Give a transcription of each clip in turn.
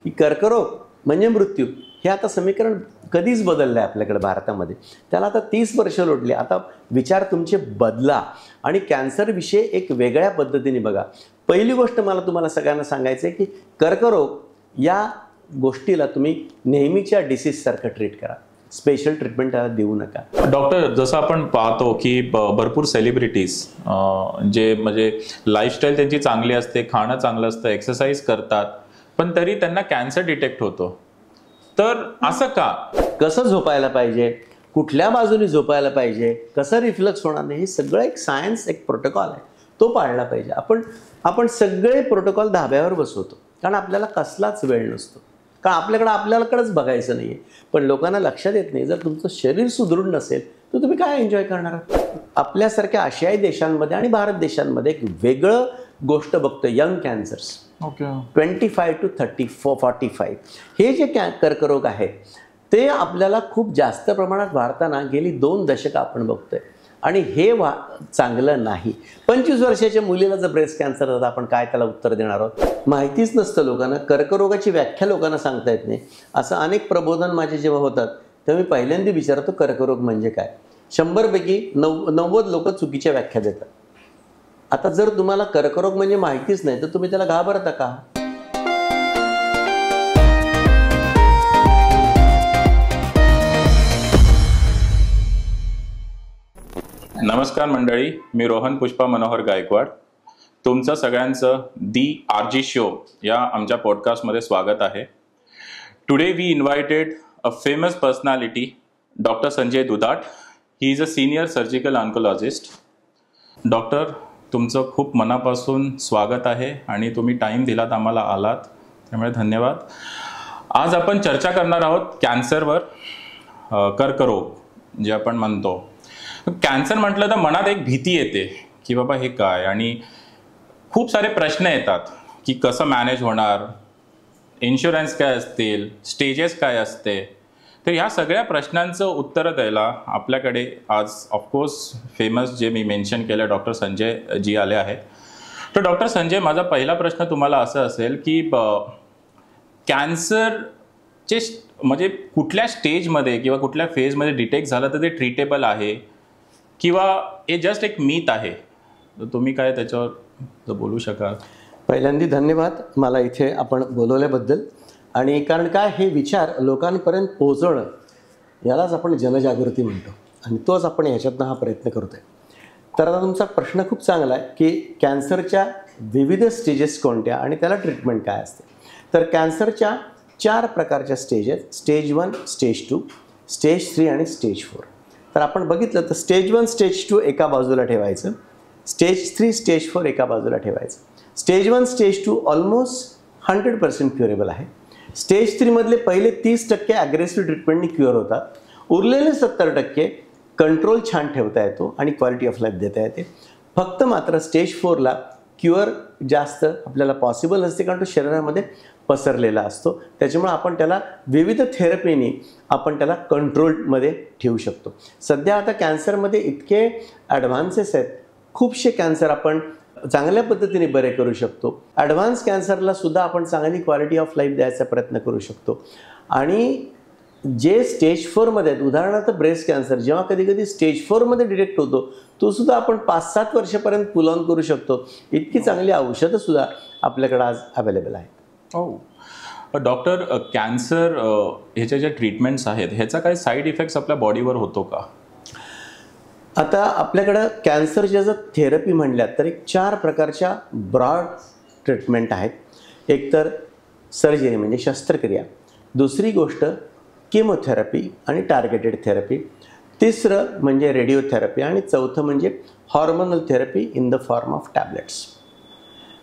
की कर्करोग म्हणजे मृत्यू हे आता समीकरण कधीच बदललं आहे आपल्याकडे भारतामध्ये. त्याला आता 30 वर्ष लोटली. आता विचार तुमचे बदला आणि कॅन्सरविषयी एक वेगळ्या पद्धतीने बघा. पहिली गोष्ट मला तुम्हाला सगळ्यांना सांगायचं आहे की कर्करोग या गोष्टीला तुम्ही नेहमीच्या डिसीजसारखं ट्रीट करा. स्पेशल ट्रीटमेंट त्याला देऊ नका. डॉक्टर, जसं आपण पाहतो की भरपूर सेलिब्रिटीज जे म्हणजे लाईफस्टाईल त्यांची चांगली असते, खाणं चांगलं असतं, एक्सरसाइज करतात, पण तरी त्यांना कॅन्सर डिटेक्ट होतो. तर असं का? कसं झोपायला पाहिजे, कुठल्या बाजूने झोपायला पाहिजे, कसं रिफ्लक्स होणार नाही, हे सगळं एक सायन्स, एक प्रोटोकॉल आहे, तो पाळला पाहिजे. आपण सगळे प्रोटोकॉल धाब्यावर बसवतो कारण आपल्याला कसलाच वेळ नसतो, कारण आपल्याकडेच बघायचं नाही आहे. पण लोकांना लक्षात येत नाही, जर तुमचं शरीर सुदृढ नसेल तर तुम्ही काय एन्जॉय करणार आहात. आपल्यासारख्या आशियाई देशांमध्ये आणि भारत देशांमध्ये एक वेगळं गोष्ट बघतो, यंग कॅन्सर्स. 25 to 45 हे जे कर्करोग आहेत ते आपल्याला खूप जास्त प्रमाणात वाढताना गेली 2 दशकं आपण बघतोय आणि हे चांगलं नाही. 25 वर्षाच्या मुलीला जर ब्रेस्ट कॅन्सर होता, आपण काय त्याला उत्तर देणार आहोत? माहितीच नसतं लोकांना. कर्करोगाची व्याख्या लोकांना सांगता येत नाही. असं अनेक प्रबोधन माझे जेव्हा होतात तेव्हा मी पहिल्यांदा विचारतो कर्करोग म्हणजे काय. 100 पैकी 90 लोक चुकीच्या व्याख्या देतात. आता जर तुम्हाला कर्करोग म्हणजे माहितीच नाही तर तुम्ही त्याला घाबरता का? नमस्कार मंडळी, मी रोहन पुष्पा मनोहर गायकवाड. तुमचं सगळ्यांचं दी आरजी शो या आमच्या पॉडकास्टमध्ये स्वागत आहे. Today we invited a famous personality, doctor Sanjay Dudhat. He is a senior surgical oncologist. Doctor, तुमचं खूप मनापासून स्वागत आहे आणि तुम्ही टाईम दिलात, आम्हाला आलात, त्यामुळे धन्यवाद. आज आपण चर्चा करणार आहोत कॅन्सरवर. कर्करोग जे आपण म्हणतो, कॅन्सर म्हटलं तर मनात एक भीती येते की बाबा हे काय, आणि खूप सारे प्रश्न येतात की कसं मॅनेज होणार, इन्शुरन्स काय असतील, स्टेजेस काय असते. तर ह्या सगळ्या प्रश्नांचं उत्तरं द्यायला आपल्याकडे आज ऑफकोर्स फेमस जे मी मेन्शन केलं डॉक्टर संजय जी आले आहेत. तर डॉक्टर संजय, माझा पहिला प्रश्न तुम्हाला असं असेल की कॅन्सरचे म्हणजे कुठल्या स्टेजमध्ये किंवा कुठल्या फेजमध्ये डिटेक्ट झालं तर ते ट्रीटेबल आहे किंवा हे जस्ट एक मीथ आहे, तर तुम्ही काय त्याच्यावर बोलू शकाल? पहिल्यांदा धन्यवाद मला इथे आपण बोलवल्याबद्दल. आणि कारण काय, हे विचार लोकांपर्यंत पोहोचवणं यालाच आपण जनजागृती म्हणतो आणि तोच आपण ह्याच्यातनं हा प्रयत्न करतो आहे. तर आता तुमचा प्रश्न खूप चांगला आहे की कॅन्सरच्या विविध स्टेजेस कोणत्या आणि त्याला ट्रीटमेंट काय असते. तर कॅन्सरच्या 4 प्रकारच्या स्टेज आहेत. स्टेज 1, स्टेज 2, स्टेज 3 आणि स्टेज 4. तर आपण बघितलं तर स्टेज 1, स्टेज 2 एका बाजूला ठेवायचं, स्टेज 3, स्टेज 4 एका बाजूला ठेवायचं. स्टेज 1, स्टेज 2 ऑलमोस्ट 100% क्युरेबल आहे. स्टेज 3 मधले पहिले 30% ॲग्रेसिव्ह ट्रीटमेंटने क्युअर होतात. उरलेले 70% कंट्रोल छान ठेवता येतो आणि क्वालिटी ऑफ लाईफ देता येते. फक्त मात्र स्टेज 4ला क्युअर जास्त आपल्याला पॉसिबल असते कारण तो शरीरामध्ये पसरलेला असतो. त्याच्यामुळे आपण त्याला विविध थेरपीने आपण त्याला कंट्रोलमध्ये ठेवू शकतो. सध्या आता कॅन्सरमध्ये इतके ॲडव्हान्सेस आहेत, खूपसे कॅन्सर आपण चांगल्या पद्धतीने बरे करू शकतो. ॲडव्हान्स कॅन्सरला सुद्धा आपण चांगली क्वालिटी ऑफ लाईफ द्यायचा प्रयत्न करू शकतो. आणि जे स्टेज 4मध्ये आहेत, उदाहरणार्थ ब्रेस्ट कॅन्सर जेव्हा कधी स्टेज 4मध्ये डिटेक्ट होतो, तो सुद्धा आपण 5-7 वर्षापर्यंत पुल ऑन करू शकतो. इतकी चांगली औषधं सुद्धा आपल्याकडे आज अवेलेबल आहेत. हो डॉक्टर, कॅन्सर ह्याच्या ज्या ट्रीटमेंट्स आहेत ह्याचा काही साईड इफेक्ट्स आपल्या बॉडीवर होतो का? आता आपल्याकडं कॅन्सरच्या जर थेरपी म्हणल्यात तर एक 4 प्रकारच्या ब्रॉड ट्रीटमेंट आहेत. एक तर सर्जरी म्हणजे शस्त्रक्रिया, दुसरी गोष्ट केमोथेरपी आणि टार्गेटेड थेरपी, तिसरं म्हणजे रेडिओथेरपी आणि चौथं म्हणजे hormonal therapy in the form of tablets.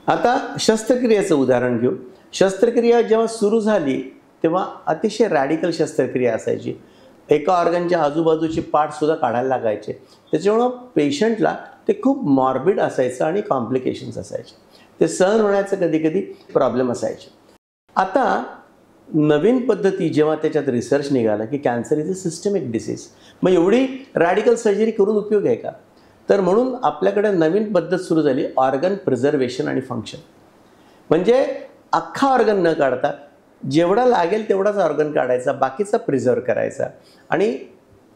आता शस्त्रक्रियेचं उदाहरण घेऊ. शस्त्रक्रिया जेव्हा सुरू झाली तेव्हा अतिशय रॅडिकल शस्त्रक्रिया असायची. एका ऑर्गनच्या आजूबाजूचे पार्टसुद्धा काढायला लागायचे. त्याच्यामुळं पेशंटला ते खूप मॉर्बिड असायचं आणि कॉम्प्लिकेशन्स असायचे. ते सहन होण्याचं कधी प्रॉब्लेम असायचे. आता नवीन पद्धती जेव्हा त्याच्यात रिसर्च निघाला की cancer is a systemic disease, मग एवढी रॅडिकल सर्जरी करून उपयोग आहे का? तर म्हणून आपल्याकडे नवीन पद्धत सुरू झाली, ऑर्गन प्रिझर्वेशन आणि फंक्शन. म्हणजे अख्खा ऑर्गन न काढता जेवढा लागेल तेवढाच ऑर्गन काढायचा, बाकीचा प्रिझर्व करायचा आणि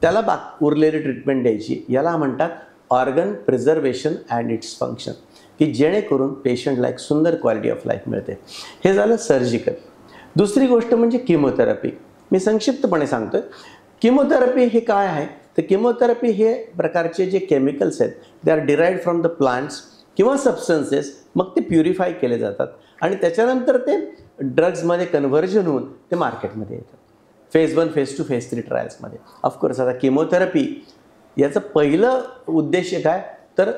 त्याला उरलेली ट्रीटमेंट द्यायची. याला म्हणतात organ preservation and its function, की जेणेकरून पेशंटला एक सुंदर क्वालिटी ऑफ लाईफ मिळते. हे झालं सर्जिकल. दुसरी गोष्ट म्हणजे किमोथेरपी. मी संक्षिप्तपणे सांगतोय. किमोथेरपी हे काय आहे, तर किमोथेरपी हे प्रकारचे जे केमिकल्स आहेत they are derived from the plants किंवा सबस्टन्सेस, मग ते प्युरिफाय केले जातात आणि त्याच्यानंतर ते ड्रग्जमध्ये कन्व्हर्जन होऊन ते मार्केटमध्ये येतात. Phase 1, phase 2, phase 3 ट्रायल्समध्ये. ऑफकोर्स आता किमोथेरपी याचं पहिलं उद्देश काय, तर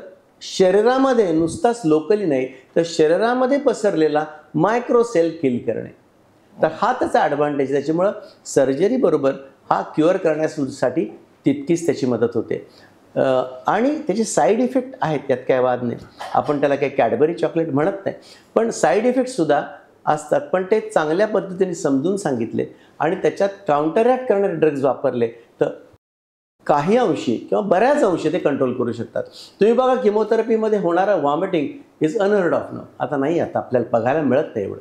शरीरामध्ये नुसताच लोकली नाही तर शरीरामध्ये पसरलेला मायक्रोसेल किल करणे. तर हा त्याचा ॲडव्हान्टेज. त्याच्यामुळं सर्जरीबरोबर हा क्युअर करण्यासाठी तितकीच त्याची मदत होते. आणि त्याचे साईड इफेक्ट आहेत, त्यात काय वाद नाही. आपण त्याला काही कॅडबरी चॉकलेट म्हणत नाही, पण साईड इफेक्टसुद्धा असतात, पण ते चांगल्या पद्धतीने समजून सांगितले आणि त्याच्यात काउंटरॅक्ट करणारे ड्रग्ज वापरले तर काही अंशी किंवा बऱ्याच अंशी ते कंट्रोल करू शकतात. तुम्ही बघा किमोथेरपीमध्ये होणारं vomiting is unheard of no. आता नाही, आता आपल्याला बघायला मिळत नाही एवढं.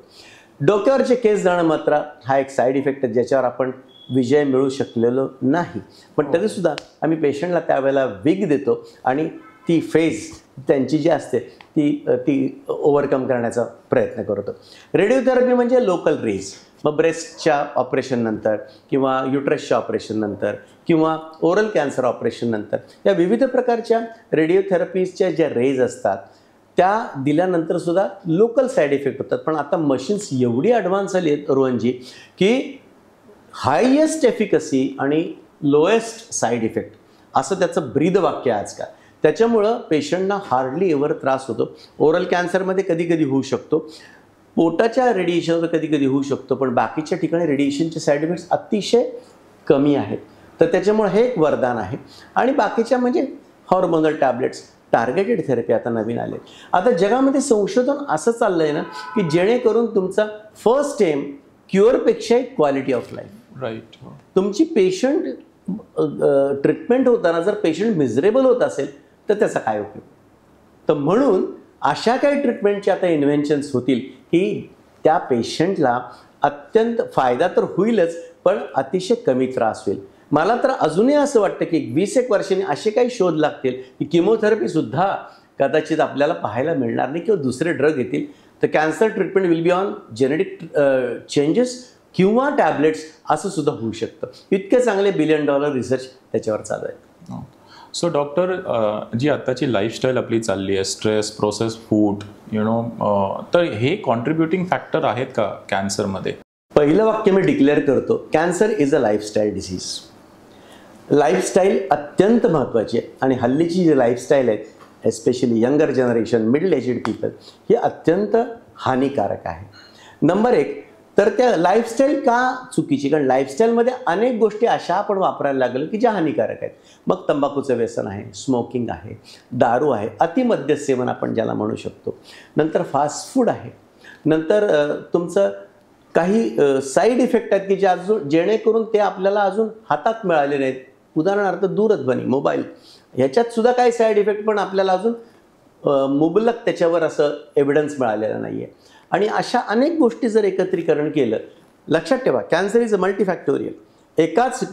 डोक्यावरचे केस जाणं मात्र हा एक साईड इफेक्ट आहे ज्याच्यावर आपण विजय मिळू शकलेलो नाही, पण तरीसुद्धा आम्ही पेशंटला त्यावेळेला विग देतो आणि ती फेज त्यांची जी असते ती ओव्हरकम करण्याचा प्रयत्न करतो. रेडिओथेरपी म्हणजे लोकल रेज, मग ब्रेस्टच्या ऑपरेशननंतर किंवा युट्रसच्या ऑपरेशननंतर किंवा ओरल कॅन्सर ऑपरेशननंतर या विविध प्रकारच्या रेडिओथेरपीजच्या ज्या रेज असतात त्या दिल्यानंतरसुद्धा लोकल साईड इफेक्ट होतात. पण आता मशीन्स एवढी ॲडव्हान्स झाली आहेत रोहनजी, की हायेस्ट एफिकसी आणि लोएस्ट साईड इफेक्ट असं त्याचं ब्रीद वाक्य आहे आजकाल. त्याच्यामुळं पेशंटना हार्डली एव्हर त्रास होतो. ओरल कॅन्सरमध्ये कधी कधी होऊ शकतो, पोटाच्या रेडिएशनवर कधी कधी होऊ शकतो, पण बाकीच्या ठिकाणी रेडिएशनचे साईड इफेक्ट्स अतिशय कमी आहेत. तर त्याच्यामुळे हे एक वरदान आहे. आणि बाकीच्या म्हणजे हॉर्मोनल टॅबलेट्स, टार्गेटेड थेरपी आता नवीन आले. आता जगामध्ये संशोधन असं चाललं आहे ना, की जेणेकरून तुमचा फर्स्ट एम क्युअरपेक्षा क्वालिटी ऑफ लाईफ. राईट. तुमची पेशंट ट्रीटमेंट होताना जर पेशंट मिझरेबल होत असेल तर त्याचा काय उपयोग. तर म्हणून अशा काही ट्रीटमेंटचे आता इन्व्हेन्शन्स होतील की त्या पेशंटला अत्यंत फायदा तर होईलच, पण अतिशय कमी त्रास होईल. मला तर अजूनही असं वाटतं की 20-1 वर्षांनी असे काही शोध लागतील की किमोथेरपीसुद्धा कदाचित आपल्याला पाहायला मिळणार नाही किंवा दुसरे ड्रग येतील. तर cancer treatment will be on genetic changes किंवा टॅबलेट्स असं सुद्धा होऊ शकतं. इतके चांगले $1 बिलियन रिसर्च त्याच्यावर चालू आहे. सो डॉक्टर, जी आत्ताची लाईफस्टाईल आपली चालली आहे, स्ट्रेस, प्रोसेस फूड, तर हे कॉन्ट्रीब्युटिंग फॅक्टर आहेत का कॅन्सरमध्ये? पहिलं वाक्य मी डिक्लेअर करतो, cancer is a lifestyle disease. Lifestyle अत्यंत महत्त्वाची आहे आणि हल्लीची जी लाईफस्टाईल आहे especially younger generation, middle aged people, हे अत्यंत हानिकारक आहे. नंबर 1 तर त्या लाईफस्टाईल का चुकीची, कारण लाईफस्टाईलमध्ये अनेक गोष्टी अशा आपण वापरायला लागलो की ज्या हानिकारक आहेत. मग तंबाखूचं व्यसन आहे, स्मोकिंग आहे, दारू आहे, अतिमद्य सेवन आपण ज्याला म्हणू शकतो, नंतर फास्ट फूड आहे, नंतर तुमचं काही साईड इफेक्ट आहेत की जे अजून जेणेकरून ते आपल्याला अजून हातात मिळाले नाहीत. उदाहरणार्थ दूरध्वनी, मोबाईल, ह्याच्यात सुद्धा काही साईड इफेक्ट पण आपल्याला अजून मुबलक त्याच्यावर असं एव्हिडन्स मिळालेलं नाही आहे. आणि अशा अनेक गोष्टी जर एकत्रीकरण केलं, लक्षात ठेवा कॅन्सर इज अ मल्टीफॅक्टोरियल. एकाच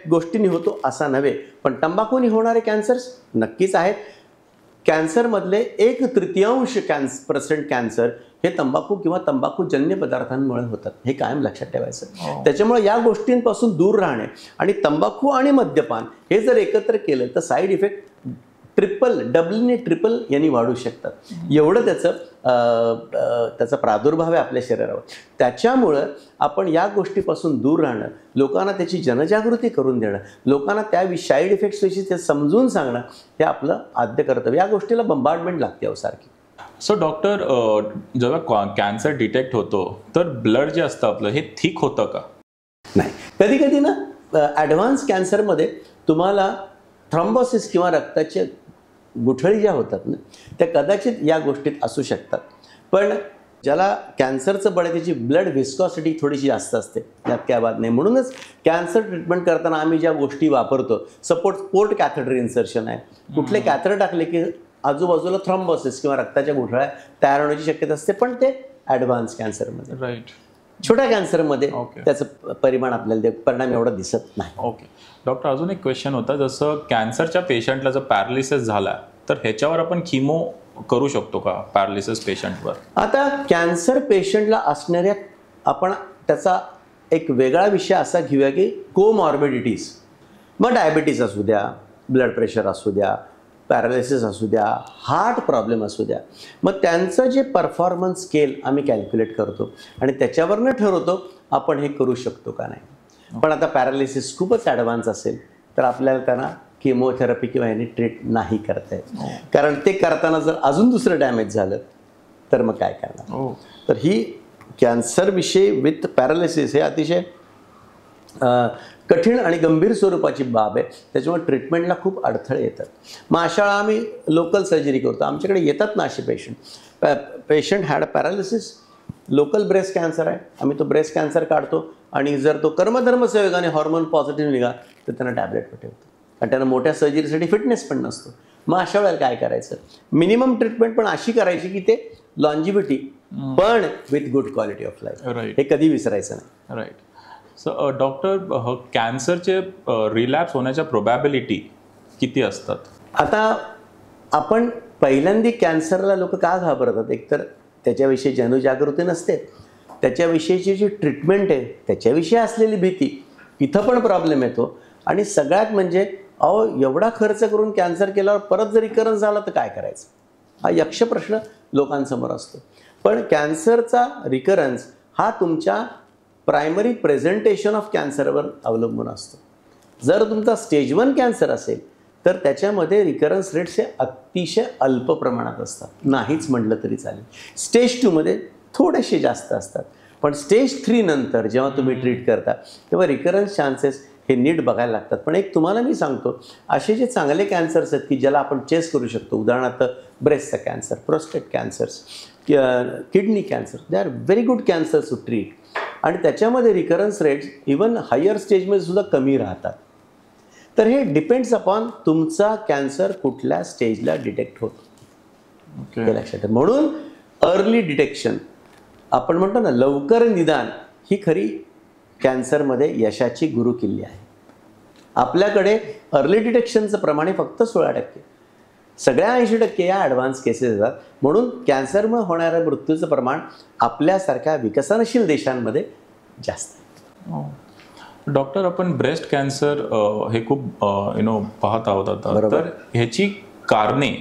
गोष्टीने होतो असा नव्हे, पण तंबाखूने होणारे कॅन्सर्स नक्कीच आहेत. कॅन्सरमधले 1/3% कॅन्सर हे तंबाखू किंवा तंबाखूजन्य पदार्थांमुळे होतात, हे कायम लक्षात ठेवायचं. त्याच्यामुळे या गोष्टींपासून दूर राहणे आणि तंबाखू आणि मद्यपान हे जर एकत्र केलं तर साईड इफेक्ट डबलने ट्रिपल यांनी वाढू शकतात. एवढं त्याचा प्रादुर्भाव आहे आपल्या शरीरावर. त्याच्यामुळं आपण या गोष्टीपासून दूर राहणं, लोकांना त्याची जनजागृती करून देणं, लोकांना त्या साईड इफेक्ट्सविषयी ते समजून सांगणं हे आपलं आद्य कर्तव्य. या गोष्टीला बंबार्डमेंट लागते अवसारखी. सो डॉक्टर, जेव्हा कॅन्सर डिटेक्ट होतो तर ब्लड जे असतं आपलं हे थिक होतं का? नाही, कधी कधी ना ॲडव्हान्स कॅन्सरमध्ये तुम्हाला थ्रॉम्बोसिस किंवा रक्ताच्या गुठळी ज्या होतात ना त्या कदाचित या गोष्टीत असू शकतात. पण ज्याला कॅन्सरचं बळ आहे त्याची ब्लड व्हिस्कॉसिटी थोडीशी जास्त असते, त्यात काय बात नाही. म्हणूनच कॅन्सर ट्रीटमेंट करताना आम्ही ज्या गोष्टी वापरतो, सपोज पोर्ट कॅथेटर इन्सर्शन आहे, कुठले कॅथेटर टाकले की आजूबाजूला थ्रॉम्बोसिस किंवा रक्ताच्या गुठळ्या तयार होण्याची शक्यता असते, पण ते ॲडव्हान्स कॅन्सरमध्ये. राईट. छोट्या कॅन्सरमध्ये Okay. त्याचं परिमाण आपल्याला परिणाम एवढा दिसत नाही. ओके डॉक्टर, अजून एक क्वेश्चन होता, जसं कॅन्सरच्या पेशंटला जर पॅरालिसिस झाला तर ह्याच्यावर आपण किमो करू शकतो का पॅरालिसिस पेशंटवर? आता कॅन्सर पेशंटला असणाऱ्या आपण त्याचा एक वेगळा विषय असा घेऊया की कोमॉर्बिडिटीज. मग डायबिटीज असू द्या, ब्लड प्रेशर असू द्या, पॅरालिसिस असू द्या, हार्ट प्रॉब्लेम असू द्या, मग त्यांचं जे परफॉर्मन्स स्केल आम्ही कॅल्क्युलेट करतो आणि त्याच्यावरनं ठरवतो आपण हे करू शकतो का नाही. पण आता पॅरालिसिस खूपच ॲडव्हान्स असेल तर आपल्याला त्यांना केमोथेरपी किंवा ह्याने ट्रीट नाही करता येत, कारण ते करताना जर अजून दुसरं डॅमेज झालं तर मग काय करणार. तर ही कॅन्सरविषयी विथ पॅरालिसिस हे अतिशय कठीण आणि गंभीर स्वरूपाची बाब आहे. त्याच्यामुळे ट्रीटमेंटला खूप अडथळे येतात. मग अशा वेळा आम्ही लोकल सर्जरी करतो. आमच्याकडे येतात ना असे patient had paralysis, local breast cancer आहे, आम्ही तो ब्रेस्ट कॅन्सर काढतो आणि जर तो कर्मधर्म संयोगाने हॉर्मोन पॉझिटिव्ह निघा तर त्यांना टॅबलेटवर ठेवतो, कारण त्यांना मोठ्या सर्जरीसाठी फिटनेस पण नसतो. मग अशा वेळेला काय करायचं, मिनिमम ट्रीटमेंट पण अशी करायची की ते लॉन्जिव्हिटी पण with good quality of life, हे कधी विसरायचं नाही. राईट. सो डॉक्टर, कॅन्सरचे रिलॅप्स होण्याच्या प्रोबॅबिलिटी किती असतात? आता आपण पहिल्यांदा कॅन्सरला लोक का घाबरतात, एकतर त्याच्याविषयी जनजागृती नसते, त्याच्याविषयीची जी ट्रीटमेंट आहे त्याच्याविषयी असलेली भीती, इथं पण प्रॉब्लेम येतो. आणि सगळ्यात म्हणजे अहो एवढा खर्च करून कॅन्सर केल्यावर परत जर रिकरन्स झाला तर काय करायचं, हा यक्ष प्रश्न लोकांसमोर असतो. पण कॅन्सरचा रिकरन्स हा तुमच्या प्रायमरी प्रेझेंटेशन ऑफ कॅन्सरवर अवलंबून असतो. जर तुमचा स्टेज 1 कॅन्सर असेल तर त्याच्यामध्ये रिकरन्स रेट्स हे अतिशय अल्प प्रमाणात असतात, नाहीच म्हटलं तरी चालेल. स्टेज 2 मध्ये थोडेसे जास्त असतात, पण स्टेज 3 नंतर जेव्हा तुम्ही ट्रीट करता तेव्हा रिकरन्स चान्सेस हे नीट बघायला लागतात. पण एक तुम्हाला मी सांगतो, असे जे चांगले कॅन्सर्स आहेत की ज्याला आपण चेस करू शकतो, उदाहरणार्थ ब्रेस्टचा cancer, prostate cancers, kidney cancer, they are very good cancers to treat. आणि त्याच्यामध्ये रिकरन्स रेट्स इवन हायर स्टेजमध्ये सुद्धा कमी राहतात. तर हे डिपेंड्स अपॉन तुमचा कॅन्सर कुठल्या स्टेजला डिटेक्ट होतो, हे लक्षात ठेवा. म्हणून अर्ली डिटेक्शन, आपण म्हणतो ना लवकर निदान, ही खरी कॅन्सरमध्ये यशाची गुरुकिल्ली आहे. आपल्याकडे अर्ली डिटेक्शनचं प्रमाण आहे फक्त 16%. सगळ्या 80% या ॲडव्हान्स केसेस येतात. म्हणून कॅन्सरमुळे होणाऱ्या मृत्यूचं प्रमाण आपल्यासारख्या विकसनशील देशांमध्ये जास्त आहे. डॉक्टर, आपण ब्रेस्ट कॅन्सर हे खूप पाहत आहोत आता, तर ह्याची कारणे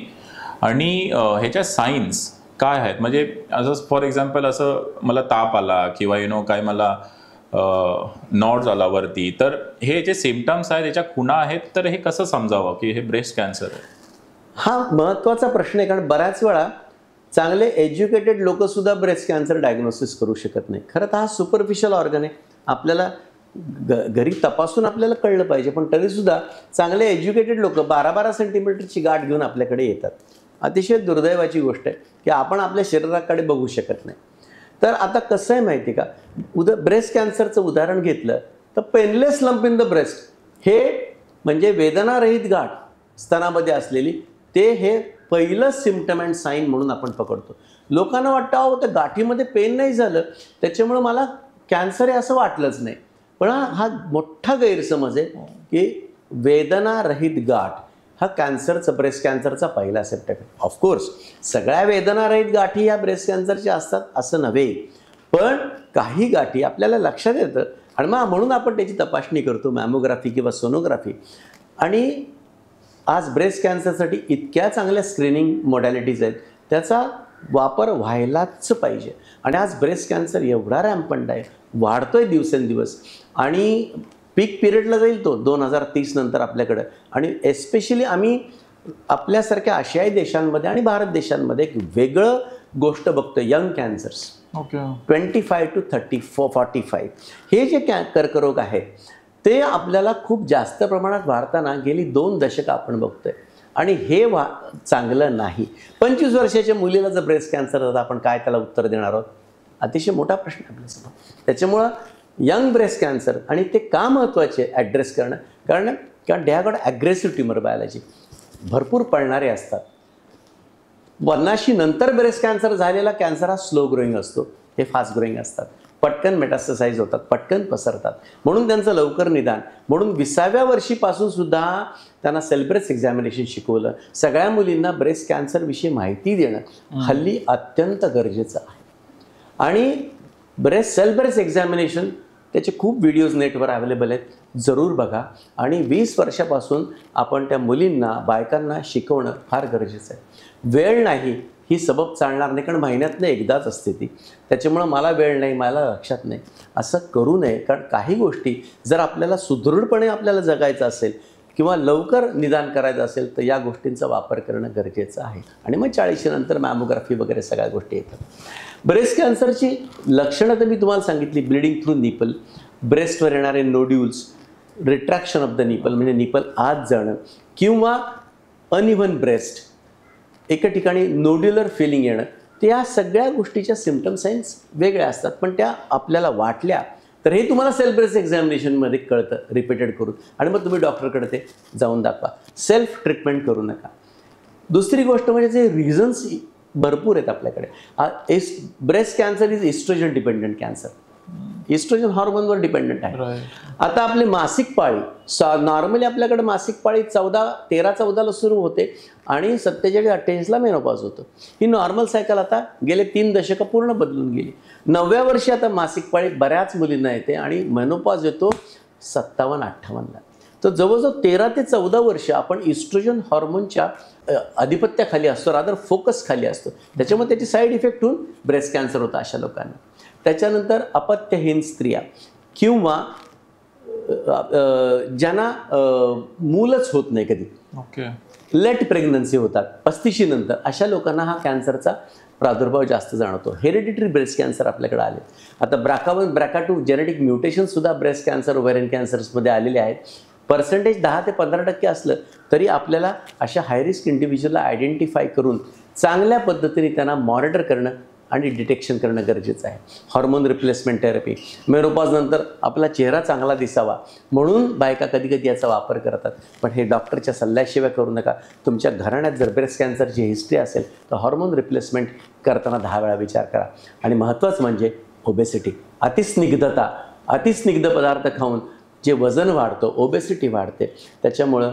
आणि ह्याच्या सायन्स काय आहेत? म्हणजे असं फॉर एक्झाम्पल असं मला ताप आला किंवा काय मला नॉड झाला वरती, तर हे जे सिम्पटम्स आहेत याच्या खुणा आहेत, तर हे कसं समजावं की हे ब्रेस्ट कॅन्सर आहे? हा महत्त्वाचा प्रश्न आहे, कारण बऱ्याच वेळा चांगले एज्युकेटेड लोकसुद्धा ब्रेस्ट कॅन्सर डायग्नोसिस करू शकत नाही. खरं तर हा सुपरफिशियल ऑर्गन आहे, आपल्याला घरी तपासून आपल्याला कळलं पाहिजे. पण तरीसुद्धा चांगले एज्युकेटेड लोक 12-12 सेंटीमीटरची गाठ घेऊन आपल्याकडे येतात. अतिशय दुर्दैवाची गोष्ट आहे की आपण आपल्या शरीराकडे बघू शकत नाही. तर आता कसं आहे माहिती का, ब्रेस्ट कॅन्सरचं उदाहरण घेतलं तर painless lump in the breast, हे म्हणजे वेदनारहित गाठ स्तनामध्ये असलेली, ते हे पहिलं सिम्पटम अँड साईन म्हणून आपण पकडतो. लोकांना वाटतं अहो त्या गाठीमध्ये पेन नाही झालं त्याच्यामुळं मला कॅन्सर आहे असं वाटलंच नाही. पण हा मोठा गैरसमज आहे की वेदनारहित गाठ हा कॅन्सरचा, ब्रेस्ट कॅन्सरचा पहिला सिम्पटम आहे. ऑफकोर्स सगळ्या वेदनारहित गाठी ह्या ब्रेस्ट कॅन्सरच्या असतात असं नव्हे, पण काही गाठी आपल्याला लक्षात येतं आणि मग म्हणून आपण त्याची तपासणी करतो, मॅमोग्राफी किंवा सोनोग्राफी. आणि आज ब्रेस्ट कॅन्सरसाठी इतक्या चांगल्या स्क्रीनिंग मॉडॅलिटीज आहेत, त्याचा वापर व्हायलाच पाहिजे. आणि आज ब्रेस्ट कॅन्सर एवढा रॅम्पंट आहे, वाढतोय दिवसेंदिवस, आणि पीक पिरियडला जाईल तो 2030 नंतर आपल्याकडं. आणि एस्पेशली आम्ही आपल्यासारख्या आशियाई देशांमध्ये आणि भारत देशांमध्ये एक वेगळं गोष्ट बघतो, यंग कॅन्सर्स. 25 to 45 हे जे कर्करोग आहेत ते आपल्याला खूप जास्त प्रमाणात वाढताना गेली 2 दशकं आपण बघतोय. आणि हे चांगलं नाही. 25 वर्षाच्या मुलीला जर ब्रेस्ट कॅन्सर होता, आपण काय त्याला उत्तर देणार आहोत? अतिशय मोठा प्रश्न आपल्यासमोर. त्याच्यामुळं यंग ब्रेस्ट कॅन्सर, आणि ते का महत्त्वाचे ॲड्रेस करणं, कारण they have got aggressive tumour biology, भरपूर पळणारे असतात. 50 नंतर ब्रेस्ट कॅन्सर झालेला कॅन्सर हा स्लो ग्रोईंग असतो, हे फास्ट ग्रोईंग असतात. पटकन मेटास्टसाइज होतात, पटकन पसरतात. म्हणून त्यांचं लवकर निदान, म्हणून 20व्या वर्षीपासून सुद्धा त्यांना सेल्फ ब्रेस्ट एक्झामिनेशन शिकवलं. सगळ्या मुलींना ब्रेस्ट कॅन्सरविषयी माहिती देणं हल्ली अत्यंत गरजेचं आहे. आणि सेल्फ ब्रेस्ट एक्झामिनेशन त्याचे खूप व्हिडिओज नेटवर अवेलेबल आहेत, जरूर बघा. आणि 20 वर्षापासून आपण त्या मुलींना, बायकांना शिकवणं फार गरजेचं आहे. वेळ नाही ही सबब चालणार नाही, कारण महिन्यातनं एकदाच असते ती. त्याच्यामुळं मला वेळ नाही, मला लक्षात नाही, असं करू नये. कारण काही गोष्टी जर आपल्याला सुदृढपणे आपल्याला जगायचं असेल किंवा लवकर निदान करायचं असेल तर या गोष्टींचा वापर करणं गरजेचं आहे. आणि मग 40 नंतर मॅमोग्राफी वगैरे सगळ्या गोष्टी येतात. ब्रेस्ट कॅन्सरची लक्षणं तर मी तुम्हाला सांगितली. ब्लिडिंग थ्रू निपल, ब्रेस्टवर येणारे नोड्यूल्स, रिट्रॅक्शन ऑफ द निपल म्हणजे निपल आत जाणं, किंवा अनइव्हन ब्रेस्ट, एका ठिकाणी नोड्युलर फिलिंग येणं. त्या सगळ्या गोष्टीच्या सिम्पटम साईन्स वेगळ्या असतात, पण त्या आपल्याला वाटल्या तर हे तुम्हाला सेल्फ ब्रेस्ट एक्झामिनेशनमध्ये कळतं रिपीटेड करून. आणि मग तुम्ही डॉक्टरकडे ते जाऊन दाखवा. सेल्फ ट्रीटमेंट करू नका. दुसरी गोष्ट म्हणजे जे रिझन्स भरपूर आहेत आपल्याकडे. Breast cancer is estrogen dependent cancer. Estrogen हॉर्मोनवर डिपेंडंट आहे. आता आपले मासिक पाळी, नॉर्मली आपल्याकडे मासिक पाळी 13-14ला सुरू होते आणि 47-48ला मेनोपॉज होतं. ही नॉर्मल सायकल आता गेले 3 दशकं पूर्ण बदलून गेली. 9व्या वर्षी आता मासिक पाळी बऱ्याच मुलींना येते आणि मेनोपॉज येतो 57-58ला. तर जवळजवळ 13 ते 14 वर्ष आपण इस्ट्रोजन हॉर्मोनच्या आधिपत्याखाली असतो, रादर फोकस खाली असतो. त्याच्यामुळे त्याची साईड इफेक्ट होऊन ब्रेस्ट कॅन्सर होतं अशा लोकांना. त्याच्यानंतर अपत्यहीन स्त्रिया किंवा ज्यांना मूलच होत नाही कधी, लेट प्रेग्नन्सी होतात 35 नंतर, अशा लोकांना हा कॅन्सरचा प्रादुर्भाव जास्त जाणवतो. हेरिडिटरी ब्रेस्ट कॅन्सर आपल्याकडे आले. आता BRCA1 BRCA2 जेनेटिक म्युटेशनसुद्धा ब्रेस्ट कॅन्सर, ओव्हॅरियन कॅन्सर्समध्ये आलेले आहेत. पर्सेंटेज 10 ते 15% असलं तरी आपल्याला अशा हाय रिस्क इंडिव्हिज्युअलला आयडेंटिफाय करून चांगल्या पद्धतीने त्यांना मॉनिटर करणं आणि डिटेक्शन करणं गरजेचं आहे. हॉर्मोन रिप्लेसमेंट थेरपी, मेनोपॉज नंतर आपला चेहरा चांगला दिसावा म्हणून बायका कधी कधी याचा वापर करतात. पण हे डॉक्टरच्या सल्ल्याशिवाय करू नका. तुमच्या घराण्यात जर ब्रेस्ट कॅन्सरची हिस्ट्री असेल तर हॉर्मोन रिप्लेसमेंट करताना 10 वेळा विचार करा. आणि महत्त्वाचं म्हणजे ओबेसिटी, अतिस्निग्धता, अतिस्निग्ध पदार्थ खाऊन जे वजन वाढतं, ओबेसिटी वाढते, त्याच्यामुळं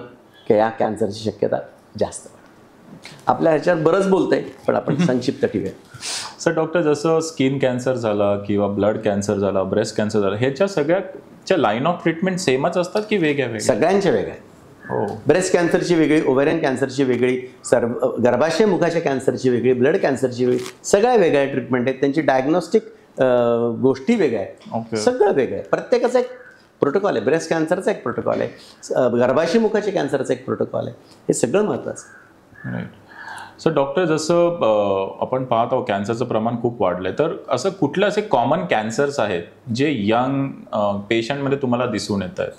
या कॅन्सरची शक्यता जास्त. आपल्या ह्याच्यात बरंच बोलतंय पण आपण संक्षिप्त ठेवूया. सर डॉक्टर, जसं स्किन कॅन्सर झाला किंवा ब्लड कॅन्सर झाला, ब्रेस्ट कॅन्सर झाला, ह्याच्या सगळ्याच्या लाईन ऑफ ट्रीटमेंट सेमच असतात की वेगळ्या वेगळ्या? सगळ्यांच्या वेगळ्या. हो, ब्रेस्ट कॅन्सरची वेगळी, ओव्हॅरियन कॅन्सरची वेगळी, गर्भाशय मुखाच्या कॅन्सरची वेगळी, ब्लड कॅन्सरची वेगळी, सगळ्या वेगळ्या ट्रीटमेंट आहेत. त्यांची डायग्नोस्टिक गोष्टी वेगळ्या आहेत, सगळं वेगळं आहे. प्रत्येकाचा एक प्रोटोकॉल आहे. ब्रेस्ट कॅन्सरचा एक प्रोटोकॉल आहे, गर्भाशय मुखाच्या कॅन्सरचा एक प्रोटोकॉल आहे. हे सगळं महत्त्वाचं. राईट. सो डॉक्टर, जसं आपण पाहत आहोत कॅन्सरचं प्रमाण खूप वाढलंय, तर असं कुठले असे कॉमन कॅन्सर्स आहेत जे यंग पेशंटमध्ये तुम्हाला दिसून येत आहेत?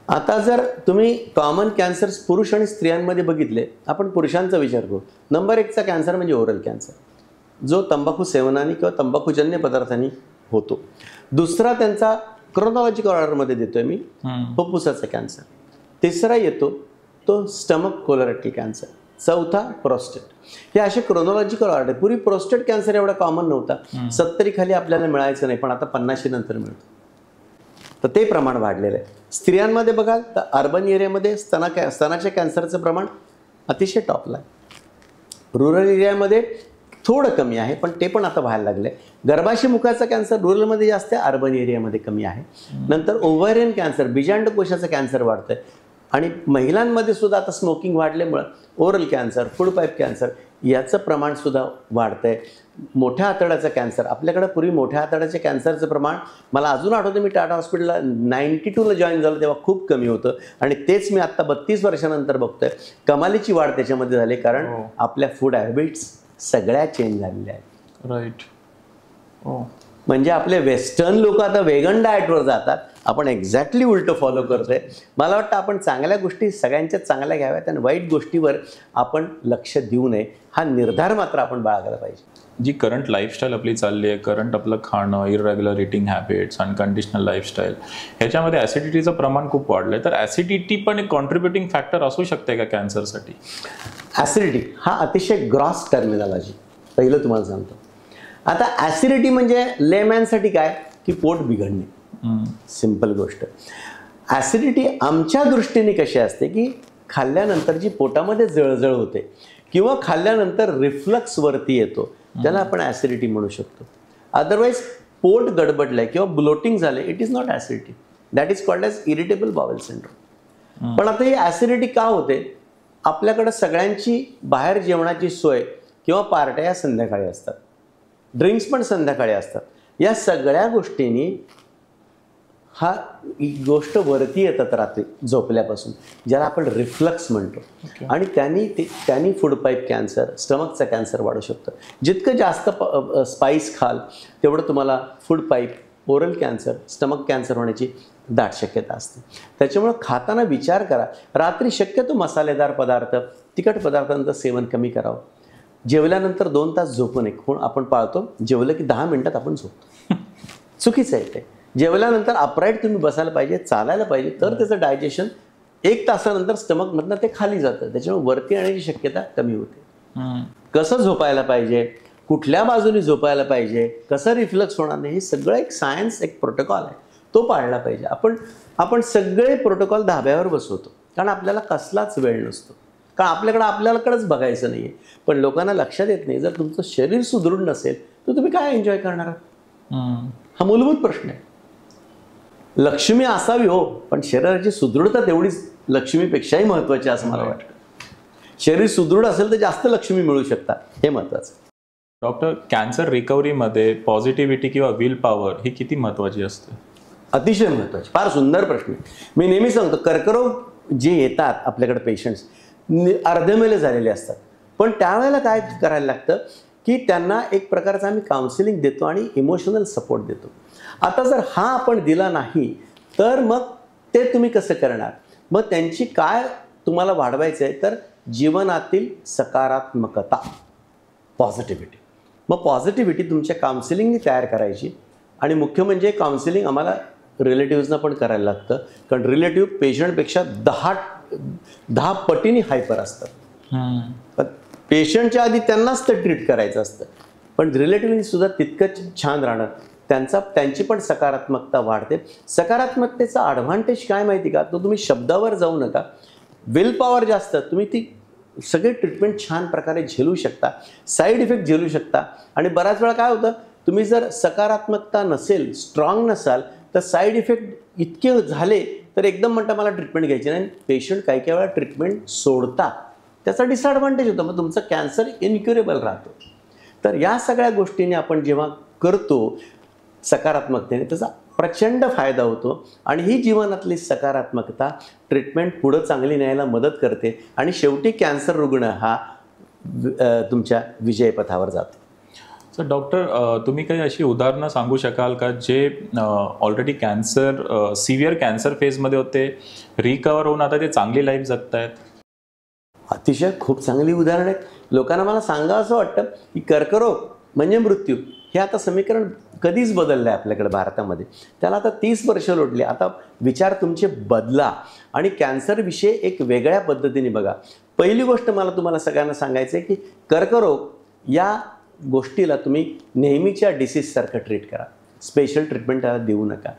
आता जर तुम्ही कॉमन कॅन्सर्स पुरुष आणि स्त्रियांमध्ये बघितले, आपण पुरुषांचा विचार करू. नंबर 1चा कॅन्सर म्हणजे ओरल कॅन्सर, जो तंबाखू सेवनाने किंवा तंबाखूजन्य पदार्थांनी होतो. दुसरा त्यांचा क्रोनॉलॉजिकल ऑर्डरमध्ये देतोय मी, फुफ्फुसाचा कॅन्सर. तिसरा येतो तो स्टमक कोलोरेक्टल कॅन्सर. चौथा प्रोस्टेट. हे असे क्रोनॉलॉजिकल ऑर्डर. पूर्वी प्रोस्टेट कॅन्सर एवढा कॉमन नव्हता, 70 खाली आपल्याला मिळायचं नाही, पण आता 50 नंतर मिळतं. तर ते प्रमाण वाढलेलं आहे. स्त्रियांमध्ये बघाल तर अर्बन एरियामध्ये स्तनाच्या कॅन्सरचं प्रमाण अतिशय टॉपला आहे. रुरल एरियामध्ये थोडं कमी आहे, पण ते पण आता व्हायला लागलं आहे. गर्भाशय मुखाचा कॅन्सर रुरलमध्ये जास्त आहे, अर्बन एरियामध्ये कमी आहे. नंतर ओव्हॅरियन कॅन्सर, बीजांडकोशाचा कॅन्सर वाढतं आहे. आणि महिलांमध्ये सुद्धा आता स्मोकिंग वाढल्यामुळं oral cancer, food pipe cancer याचं प्रमाणसुद्धा वाढतं आहे. मोठ्या आतड्याचा कॅन्सर, आपल्याकडे पूर्वी मोठ्या आतड्याच्या कॅन्सरचं प्रमाण, मला अजून आठवतं मी टाटा हॉस्पिटलला 92ला जॉईन झालं तेव्हा खूप कमी होतं. आणि तेच मी आत्ता 32 वर्षानंतर बघतोय. कमालीची वाढ त्याच्यामध्ये झाली, कारण आपल्या फूड हॅबिट्स सगळ्या चेंज झालेल्या आहेत. राईट. म्हणजे आपले वेस्टर्न लोक आता वेगन डाएटवर जातात, आपण एक्झॅक्टली उलटं फॉलो करतोय. मला वाटतं आपण चांगल्या गोष्टी सगळ्यांच्याच चांगल्या घ्याव्यात आणि वाईट गोष्टीवर आपण लक्ष देऊ नये, हा निर्धार मात्र आपण बाळगायला पाहिजे. जी करंट लाईफस्टाईल आपली चालली आहे, करंट आपलं खाणं, irregular eating habits, unconditional lifestyle, ह्याच्यामध्ये ॲसिडिटीचं प्रमाण खूप वाढलं आहे. तर ॲसिडिटी पण एक कॉन्ट्रीब्युटिंग फॅक्टर असू शकते का कॅन्सरसाठी? ॲसिडिटी हा अतिशय ग्रॉस टर्मिनॉलॉजी पहिलं तुम्हाला सांगतो. आता ॲसिडिटी म्हणजे लेमॅनसाठी काय की पोट बिघडणे, सिंपल गोष्ट. ॲसिडिटी आमच्या दृष्टीने कशी असते की खाल्ल्यानंतर जी पोटामध्ये जळजळ होते किंवा खाल्ल्यानंतर रिफ्लक्स वरती येतो, त्याला आपण ॲसिडिटी म्हणू शकतो. अदरवाईज पोट गडबडलंय किंवा ब्लोटिंग झाले, it is not acidity, that is called as irritable bowel syndrome. पण आता ही ॲसिडिटी का होते? आपल्याकडं सगळ्यांची बाहेर जेवणाची सोय किंवा पार्ट्या या संध्याकाळी असतात, ड्रिंक्स पण संध्याकाळी असतात. या सगळ्या गोष्टींनी हा गोष्ट वरती येतात रात्री झोपल्यापासून, ज्याला आपण रिफ्लक्स म्हणतो. आणि त्यांनी फूड पाईप कॅन्सर, स्टमकचा कॅन्सर वाढू शकतं. जितकं जास्त स्पाईस खाल तेवढं तुम्हाला food pipe, oral cancer, stomach cancer होण्याची दाट शक्यता असते. त्याच्यामुळं खाताना विचार करा. रात्री शक्यतो मसालेदार पदार्थ, तिखट पदार्थांचं सेवन कमी करावं. जेवल्यानंतर 2 तास झोपू नये. आपण पाळतो जेवलं की 10 मिनिटात आपण झोपतो. चुकीचं आहे ते. जेवल्यानंतर अपराईट तुम्ही बसायला पाहिजे, चालायला पाहिजे, तर त्याचं डायजेशन 1 तासानंतर स्टमकमधनं ते खाली जातं. त्याच्यामुळे वरती येण्याची शक्यता कमी होते. कसं झोपायला पाहिजे, कुठल्या बाजूने झोपायला पाहिजे, कसं रिफ्लक्स होणार नाही, हे सगळं एक सायन्स, एक प्रोटोकॉल आहे, तो पाळला पाहिजे. आपण सगळे प्रोटोकॉल धाब्यावर बसवतो कारण आपल्याला कसलाच वेळ नसतो, कारण आपल्याकडेच बघायचं नाही आहे. पण लोकांना लक्षात येत नाही, जर तुमचं शरीर सुदृढ नसेल तर तुम्ही काय एन्जॉय करणार आहात? हा मूलभूत प्रश्न आहे. लक्ष्मी असावी हो, पण शरीराची सुदृढता तेवढीच लक्ष्मीपेक्षाही महत्त्वाची असं मला वाटतं. शरीर सुदृढ असेल तर जास्त लक्ष्मी मिळू शकतात, हे महत्त्वाचं. डॉक्टर, कॅन्सर रिकव्हरीमध्ये पॉझिटिव्हिटी किंवा विल पॉवर ही किती महत्त्वाची असते? अतिशय महत्त्वाची. फार सुंदर प्रश्न. मी नेहमी सांगतो, कर्करोग जे येतात आपल्याकडे पेशंट्स अर्धमेले झालेले असतात, पण त्यावेळेला काय करायला लागतं की त्यांना एक प्रकारचं आम्ही काउन्सिलिंग देतो आणि इमोशनल सपोर्ट देतो. आता जर हा आपण दिला नाही तर मग ते तुम्ही कसं करणार? मग त्यांची काय तुम्हाला वाढवायचं आहे तर जीवनातील सकारात्मकता, पॉझिटिव्हिटी. मग पॉझिटिव्हिटी तुमच्या काउन्सिलिंगनी तयार करायची. आणि मुख्य म्हणजे काउन्सिलिंग आम्हाला रिलेटिव्हजना पण करायला लागतं, कारण रिलेटिव्ह पेशंटपेक्षा 10 पटीने हायपर असतात. पेशंटच्या आधी त्यांनाच ते ट्रीट करायचं असतं, पण रिलेटिव्हनी सुद्धा तितकंच छान राहणं, त्यांची पण सकारात्मकता वाढते. सकारात्मकतेचा ॲडव्हान्टेज काय माहिती का? तो तुम्ही शब्दावर जाऊ नका, विल पॉवर जास्त, तुम्ही ती सगळे ट्रीटमेंट छान प्रकारे झेलू शकता, साईड इफेक्ट झेलू शकता. आणि बऱ्याच वेळा काय होतं, तुम्ही जर सकारात्मकता नसेल, स्ट्रॉंग नसाल, तर साईड इफेक्ट इतके झाले तर एकदम म्हणता मला ट्रीटमेंट घ्यायची नाही, पेशंट काही काही वेळा ट्रीटमेंट सोडतात. त्याचा डिसएडव्हान्टेज होतो, मग तुमचा कॅन्सर इनक्युरेबल राहतो. तर या सगळ्या गोष्टींनी आपण जेव्हा करतो सकारात्मकतेने, त्याचा प्रचंड फायदा होतो. आणि ही जीवनातली सकारात्मकता ट्रीटमेंट पुढं चांगली न्यायला मदत करते आणि शेवटी कॅन्सर रुग्ण हा तुमच्या विजयपथावर जातो. सर, डॉक्टर, तुम्ही काही अशी उदाहरणं सांगू शकाल का जे ऑलरेडी सिव्हिअर कॅन्सर फेजमध्ये होते, रिकवर होऊन आता ते चांगली लाईफ जगत आहेत? अतिशय खूप चांगली उदाहरणं आहेत. लोकांना मला सांगावं असं वाटतं की कर्करोग म्हणजे मृत्यू, हे आता समीकरण कधीच बदललं आहे आपल्याकडे भारतामध्ये. त्याला आता 30 वर्ष लोटली. आता विचार तुमचे बदला आणि कॅन्सरविषयी एक वेगळ्या पद्धतीने बघा. पहिली गोष्ट मला तुम्हाला सगळ्यांना सांगायचं आहे की कर्करोग या गोष्टीला तुम्ही नेहमीच्या डिसीजसारखं ट्रीट करा, स्पेशल ट्रीटमेंट त्याला देऊ नका.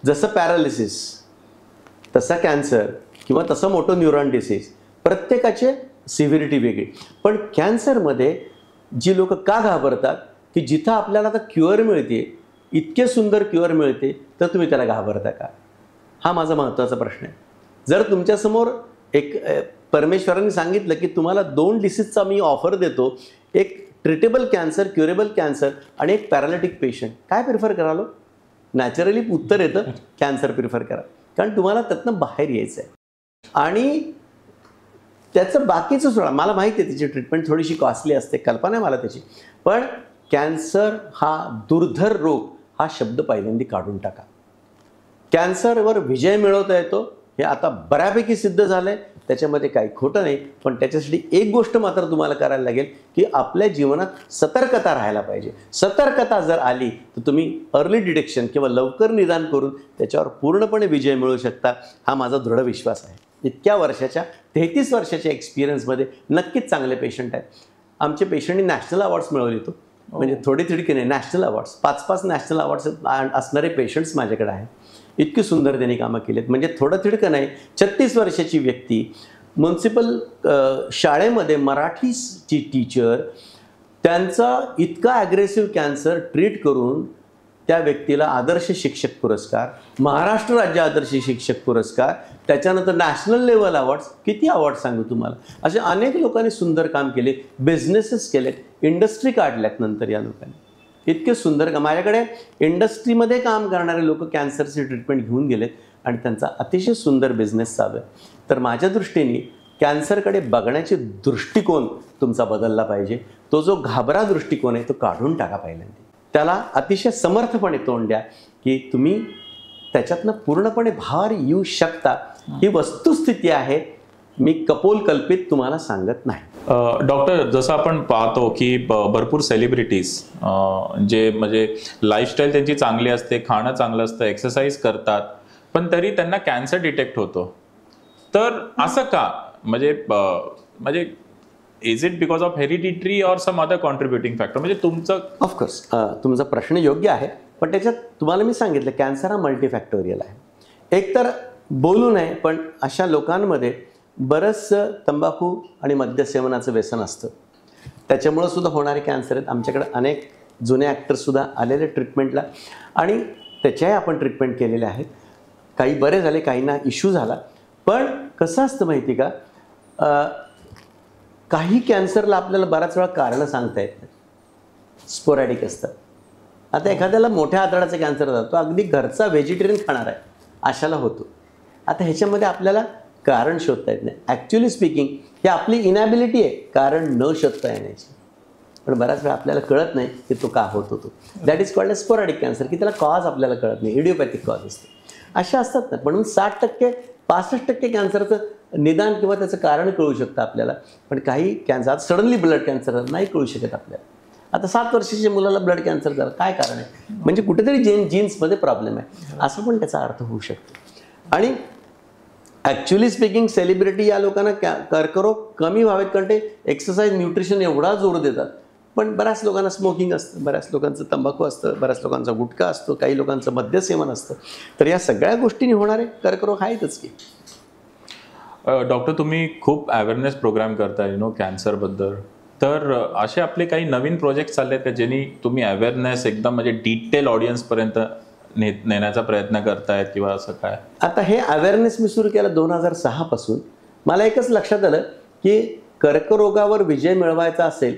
जसं पॅरालिसिस, तसा कॅन्सर किंवा तसं मोठं न्यूरॉन डिसीज, प्रत्येकाचे सिव्हिरिटी वेगळी. पण कॅन्सरमध्ये जी लोक का घाबरतात की जिथं आपल्याला आता क्युअर मिळते, इतके सुंदर क्युअर मिळते, तर तुम्ही त्याला घाबरता का? हा माझा महत्त्वाचा प्रश्न आहे. जर तुमच्यासमोर एक परमेश्वरांनी सांगितलं की तुम्हाला 2 डिसीजचा मी ऑफर देतो, एक ट्रीटेबल कॅन्सर, क्युरेबल कॅन्सर आणि एक पॅरालिटिक पेशंट, काय प्रिफर करालो? नॅचरली उत्तर येतं कॅन्सर प्रिफर करा, कारण तुम्हाला त्यातनं बाहेर यायचं आहे. आणि त्याचं बाकीचं सोडा, मला माहिती आहे त्याची ट्रीटमेंट थोडीशी कॉस्टली असते, कल्पना आहे मला त्याची, पण कॅन्सर हा दुर्धर रोग हा शब्द पहिल्यांदा काढून टाका. कॅन्सरवर विजय मिळवता येतो हे आता बऱ्यापैकी सिद्ध झालं आहे, त्याच्यामध्ये काही खोटं नाही. पण त्याच्यासाठी एक गोष्ट मात्र तुम्हाला करायला लागेल की आपल्या जीवनात सतर्कता राहायला पाहिजे. सतर्कता जर आली तर तुम्ही अर्ली डिटेक्शन किंवा लवकर निदान करून त्याच्यावर पूर्णपणे विजय मिळवू शकता, हा माझा दृढ विश्वास आहे. इतक्या वर्षाच्या 33 वर्षाच्या एक्सपिरियन्समध्ये नक्कीच चांगले पेशंट आहेत. आमचे पेशंटनी नॅशनल अवॉर्ड्स मिळवले तो म्हणजे थोडी थोडी नाही, नॅशनल अवॉर्ड्स, 5-5 नॅशनल अवॉर्ड्स असणारे पेशंट्स माझ्याकडे आहेत. इतकी सुंदर त्यांनी कामं केलीत. म्हणजे थोडं थिडकं नाही, 36 वर्षाची व्यक्ती म्युन्सिपल शाळेमध्ये मराठीची टीचर, त्यांचा इतका ॲग्रेसिव्ह कॅन्सर ट्रीट करून त्या व्यक्तीला आदर्श शिक्षक पुरस्कार, महाराष्ट्र राज्य आदर्श शिक्षक पुरस्कार, त्याच्यानंतर नॅशनल लेवल अवॉर्ड्स, किती अवॉर्ड सांगू तुम्हाला. असे अनेक लोकांनी सुंदर काम केले, बिझनेसेस केलेत, इंडस्ट्री काढल्यात नंतर या लोकांनी. इतके सुंदर काम. माझ्याकडे इंडस्ट्रीमध्ये काम करणारे लोक कॅन्सरची ट्रीटमेंट घेऊन गेलेत आणि त्यांचा अतिशय सुंदर बिझनेस चालू आहे. तर माझ्या दृष्टीने कॅन्सरकडे बघण्याचे दृष्टिकोन तुमचा बदलला पाहिजे. तो जो घाबरा दृष्टिकोन आहे तो काढून टाका पहिल्यांदा. त्याला अतिशय समर्थपणे तोंड द्या की तुम्ही त्याच्यातनं पूर्णपणे बाहेर येऊ शकता. ही वस्तुस्थिती आहे, मी कपोलकल्पित तुम्हाला सांगत नाही. डॉक्टर, जसं आपण पाहतो की भरपूर सेलिब्रिटीज जे म्हणजे लाईफस्टाईल त्यांची चांगली असते, खाणं चांगलं असतं, एक्सरसाइज करतात, पण तरी त्यांना कॅन्सर डिटेक्ट होतो. तर असं का? म्हणजे is it because of hereditary और सम अदर कॉन्ट्रीब्युटिंग फॅक्टर? म्हणजे तुमचं ऑफकोर्स तुमचा प्रश्न योग्य आहे, पण त्याच्यात तुम्हाला मी सांगितलं कॅन्सर हा मल्टीफॅक्टोरियल आहे. एकतर बोलू नये, पण अशा लोकांमध्ये बरंचसं तंबाखू आणि मद्यसेवनाचं व्यसन असतं, त्याच्यामुळं सुद्धा होणारे कॅन्सर आहेत. आमच्याकडे अनेक जुने ॲक्टर्ससुद्धा आलेले ट्रीटमेंटला आणि त्याच्याही आपण ट्रीटमेंट केलेले आहेत. काही बरे झाले, काहींना इश्यू झाला. पण कसं असतं माहिती का, काही कॅन्सरला आपल्याला बऱ्याच वेळा कारणं सांगता येत नाही, स्पोरॅडिक असतात. आता एखाद्याला मोठ्या आतड्याचा कॅन्सर जातो, अगदी घरचा व्हेजिटेरियन खाणार आहे अशाला होतो. आता ह्याच्यामध्ये आपल्याला कारण शोधता येत नाही. ॲक्च्युली स्पीकिंग ही आपली इनॅबिलिटी आहे कारण न शोधता येण्याची. पण बऱ्याच वेळा आपल्याला कळत नाही की तो का होत होतो. That is called a sporadic cancer, की त्याला कॉज आपल्याला कळत नाही, इडिओपॅथिक कॉज असते. अशा असतात ना. म्हणून 60%-65% कॅन्सरचं निदान किंवा त्याचं कारण कळू शकतं आपल्याला. पण काही कॅन्सर, आता सडनली ब्लड कॅन्सर नाही कळू शकत आपल्याला. आता 7 वर्षाच्या मुलाला ब्लड कॅन्सर झालं, काय कारण आहे? म्हणजे कुठेतरी जीन्समध्ये प्रॉब्लेम आहे, असं पण त्याचा अर्थ होऊ शकतो. आणि ॲक्च्युली स्पीकिंग सेलिब्रिटी या लोकांना कर्करोग कमी व्हावेत कारण ते एक्सरसाइज, न्यूट्रिशन एवढा जोर देतात. पण बऱ्याच लोकांना स्मोकिंग असतं, बऱ्याच लोकांचं तंबाखू असतं, बऱ्याच लोकांचा गुटखा असतो, काही लोकांचं मद्यसेवन असतं. तर या सगळ्या गोष्टींनी होणारे कर्करोग आहेतच की. डॉक्टर, तुम्ही खूप अवेअरनेस प्रोग्राम करताय कॅन्सरबद्दल. तर असे आपले काही नवीन प्रोजेक्ट चालले आहेत का ज्यांनी तुम्ही अवेअरनेस एकदम म्हणजे डिटेल ऑडियन्सपर्यंत नेण्याचा प्रयत्न करतायत किंवा असं काय? आता हे अवेअरनेस मी सुरू केलं 2006 पासून. मला एकच लक्षात आलं की कर्करोगावर विजय मिळवायचा असेल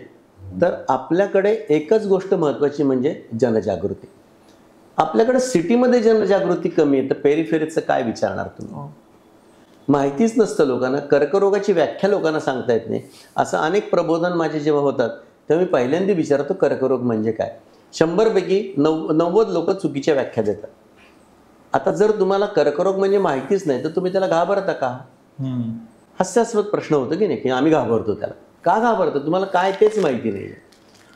तर आपल्याकडे एकच गोष्ट महत्त्वाची म्हणजे जनजागृती. आपल्याकडे सिटीमध्ये जनजागृती कमी आहे, तर पेरिफेरीचं काय विचारणार तुम्ही? माहितीच नसतं लोकांना. कर्करोगाची व्याख्या लोकांना सांगता येत नाही. असं अनेक प्रबोधन माझे जेव्हा होतात तेव्हा मी पहिल्यांदा विचारतो कर्करोग म्हणजे काय. 100 पैकी 90 लोक चुकीच्या व्याख्या देतात. आता जर तुम्हाला कर्करोग म्हणजे माहितीच नाही तर तुम्ही त्याला घाबरता का? हास्यास्पद प्रश्न होतो की नाही, की आम्ही घाबरतो त्याला. का घाबरतो? तुम्हाला काय तेच माहिती नाही.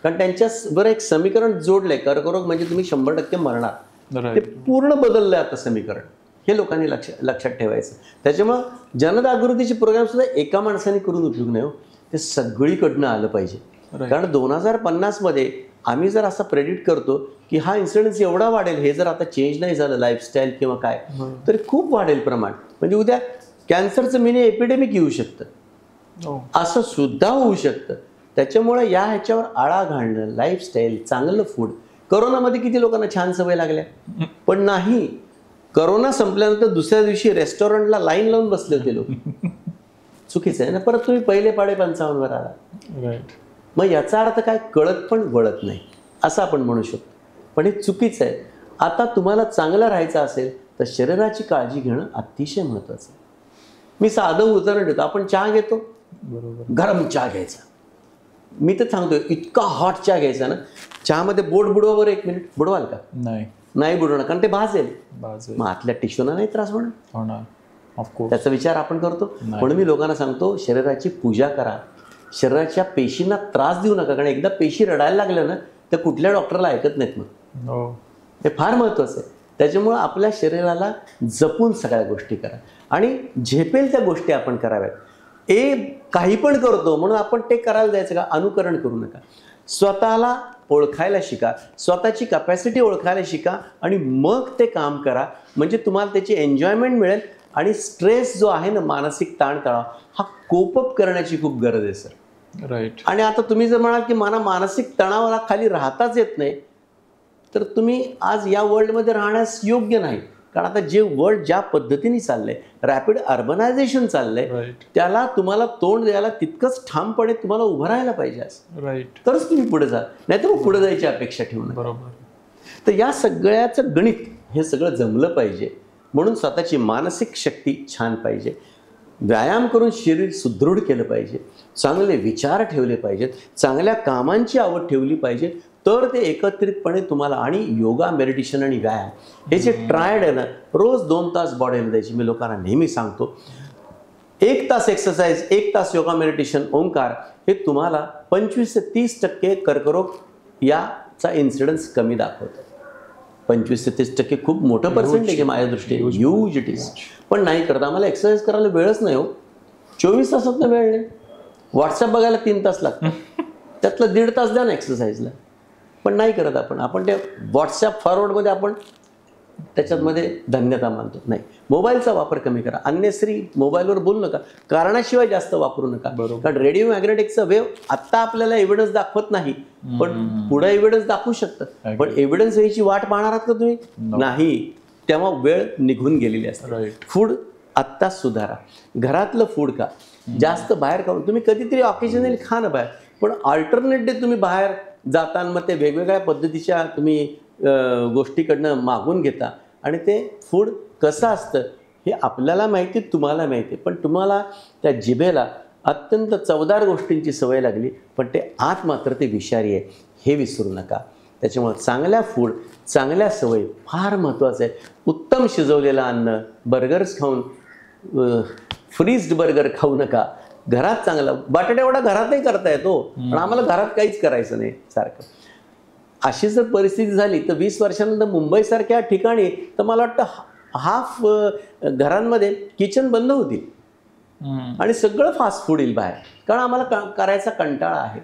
कारण त्यांच्याबरोबर एक समीकरण जोडलंय, कर्करोग म्हणजे तुम्ही 100% मरणार. ते पूर्ण बदललंय आता समीकरण. हे लोकांनी लक्षात ठेवायचं. त्याच्यामुळं जनजागृतीचे प्रोग्राम सुद्धा एका माणसाने करून उपयोग नाही हो, ते सगळीकडनं आलं पाहिजे. कारण 2050 मध्ये आम्ही जर असं प्रेडिक्ट करतो की हा इन्सिडेन्स एवढा वाढेल, हे जर आता चेंज नाही झालं लाईफस्टाईल किंवा काय, तर खूप वाढेल प्रमाण. म्हणजे उद्या कॅन्सरचं मिनी एपिडेमिक येऊ शकतं, असं सुद्धा होऊ शकतं. त्याच्यामुळे या ह्याच्यावर आळा घालणं, लाईफस्टाईल, चांगलं फूड. करोनामध्ये किती लोकांना छान सवय लागल्या, पण नाही. करोना संपल्यानंतर दुसऱ्या दिवशी रेस्टॉरंटला लाईन लावून बसले होते लोक. चुकीचं आहे ना. परत तुम्ही पहिले पाडे 55 वर आला. मग याचा अर्थ काय? कळत पण वळत नाही असं आपण म्हणू शकतो. पण हे चुकीचं आहे. आता तुम्हाला चांगलं राहायचं असेल तर शरीराची काळजी घेणं अतिशय महत्त्वाचं आहे. मी साधं उदाहरण देतो. आपण चहा घेतो, बरोबर, गरम चहा घ्यायचा. मी तर सांगतोय इतका हॉट चहा घ्यायचा ना, चहामध्ये बोट बुडवावर 1 मिनिट बुडवाल का? नाही बुडवणार, कारण ते भाजेल. मग आतल्या टिश्यूना नाही त्रास होणार. त्याचा विचार आपण करतो. म्हणून मी लोकांना सांगतो शरीराची पूजा करा, शरीराच्या पेशींना त्रास देऊ नका. कारण एकदा पेशी रडायला लागल्या ना तर कुठल्या डॉक्टरला ऐकत नाहीत. मग हे फार महत्त्वाचं आहे. त्याच्यामुळं आपल्या शरीराला जपून सगळ्या गोष्टी करा आणि झेपेल त्या गोष्टी आपण कराव्यात. काही पण करतो म्हणून आपण ते करायला जायचं का? अनुकरण करू नका. स्वतःला ओळखायला शिका, स्वतःची कॅपॅसिटी ओळखायला शिका आणि मग ते काम करा. म्हणजे तुम्हाला त्याची एन्जॉयमेंट मिळेल आणि स्ट्रेस जो आहे ना, मानसिक ताणतणाव, हा कोपअप करण्याची खूप गरज आहे सर. राईट. आणि आता तुम्ही जर म्हणाल की मला मानसिक तणावाला खाली राहताच येत नाही, तर तुम्ही आज या वर्ल्डमध्ये राहण्यास योग्य नाही. कारण आता जे वर्ल्ड ज्या पद्धतीने चाललंय, रॅपिड अर्बनायझेशन चाललंय, त्याला तुम्हाला तोंड द्यायला तितकंच ठामपणे तुम्हाला उभं राहायला पाहिजे. राईट. तरच तुम्ही पुढे जा, नाही तर मग पुढे जायची अपेक्षा ठेवू नका. बरोबर. तर या सगळ्याचं गणित हे सगळं जमलं पाहिजे. म्हणून स्वतःची मानसिक शक्ती छान पाहिजे, व्यायाम करून शरीर सुदृढ केलं पाहिजे, चांगले विचार ठेवले पाहिजेत, चांगल्या कामांची आवड ठेवली पाहिजे, तर ते एकत्रितपणे तुम्हाला. आणि योगा, मेडिटेशन आणि व्यायाम हे जे ट्रायड आहे ना, रोज 2 तास बॉडीला द्यायची. मी लोकांना नेहमी सांगतो 1 तास एक्सरसाइज, 1 तास योगा, मेडिटेशन, ओंकार, हे तुम्हाला 25 ते 30% कर्करोग याचा इन्सिडन्स कमी दाखवतं. 25 ते 30% खूप मोठं पर्सेंटेज आहे माझ्या दृष्टीने, ह्यूज इट इज. पण नाही करत. आम्हाला एक्सरसाइज करायला वेळच नाही हो, 24 तासातनं वेळ नाही. व्हॉट्सअप बघायला 3 तास लागतात, त्यातलं 1.5 तास द्या ना एक्सरसाइजला. पण नाही करत आपण ते व्हॉट्सअप फॉरवर्डमध्ये आपण त्याच्यामध्ये धन्यता मानतो. नाही, मोबाईलचा वापर कमी करा. अन्यश्री मोबाईलवर बोलू नका, कारणाशिवाय जास्त वापरू नका. कारण रेडिओ मॅग्नेटिकचा वेव्ह आत्ता आपल्याला एव्हिडन्स दाखवत नाही, पण पुढे एव्हिडन्स दाखवू शकतं. पण एव्हिडन्स याची वाट पाहणार आहात का तुम्ही? नाही, तेव्हा वेळ निघून गेलेली असते. फूड आत्ता सुधारा. घरातलं फूड खा, जास्त बाहेर खाऊन. तुम्ही कधीतरी ऑकेजनली खा ना बाहेर, पण अल्टरनेट डे तुम्ही बाहेर जाताना मग ते वेगवेगळ्या पद्धतीच्या तुम्ही गोष्टीकडनं मागून घेता. आणि ते फूड कसं असतं हे आपल्याला माहिती, तुम्हाला माहिती, पण तुम्हाला त्या जिभेला अत्यंत चवदार गोष्टींची सवय लागली, पण ते आत मात्र ते विषारी आहे, हे विसरू नका. त्याच्यामुळे चांगल्या फूड, चांगल्या सवयी फार महत्त्वाचं आहे. उत्तम शिजवलेलं अन्न, बर्गर्स खाऊन, फ्रीज्ड बर्गर खाऊ नका. घरात चांगलं बटाटा वडा घरातही करता येतो, पण आम्हाला घरात काहीच करायचं नाही सारखं. अशी जर परिस्थिती झाली तर 20 वर्षानंतर मुंबईसारख्या ठिकाणी तर मला वाटतं हाफ घरांमध्ये किचन बंद होतील आणि सगळं फास्ट फूड येईल बाहेर. कारण आम्हाला करायचा कंटाळा आहे.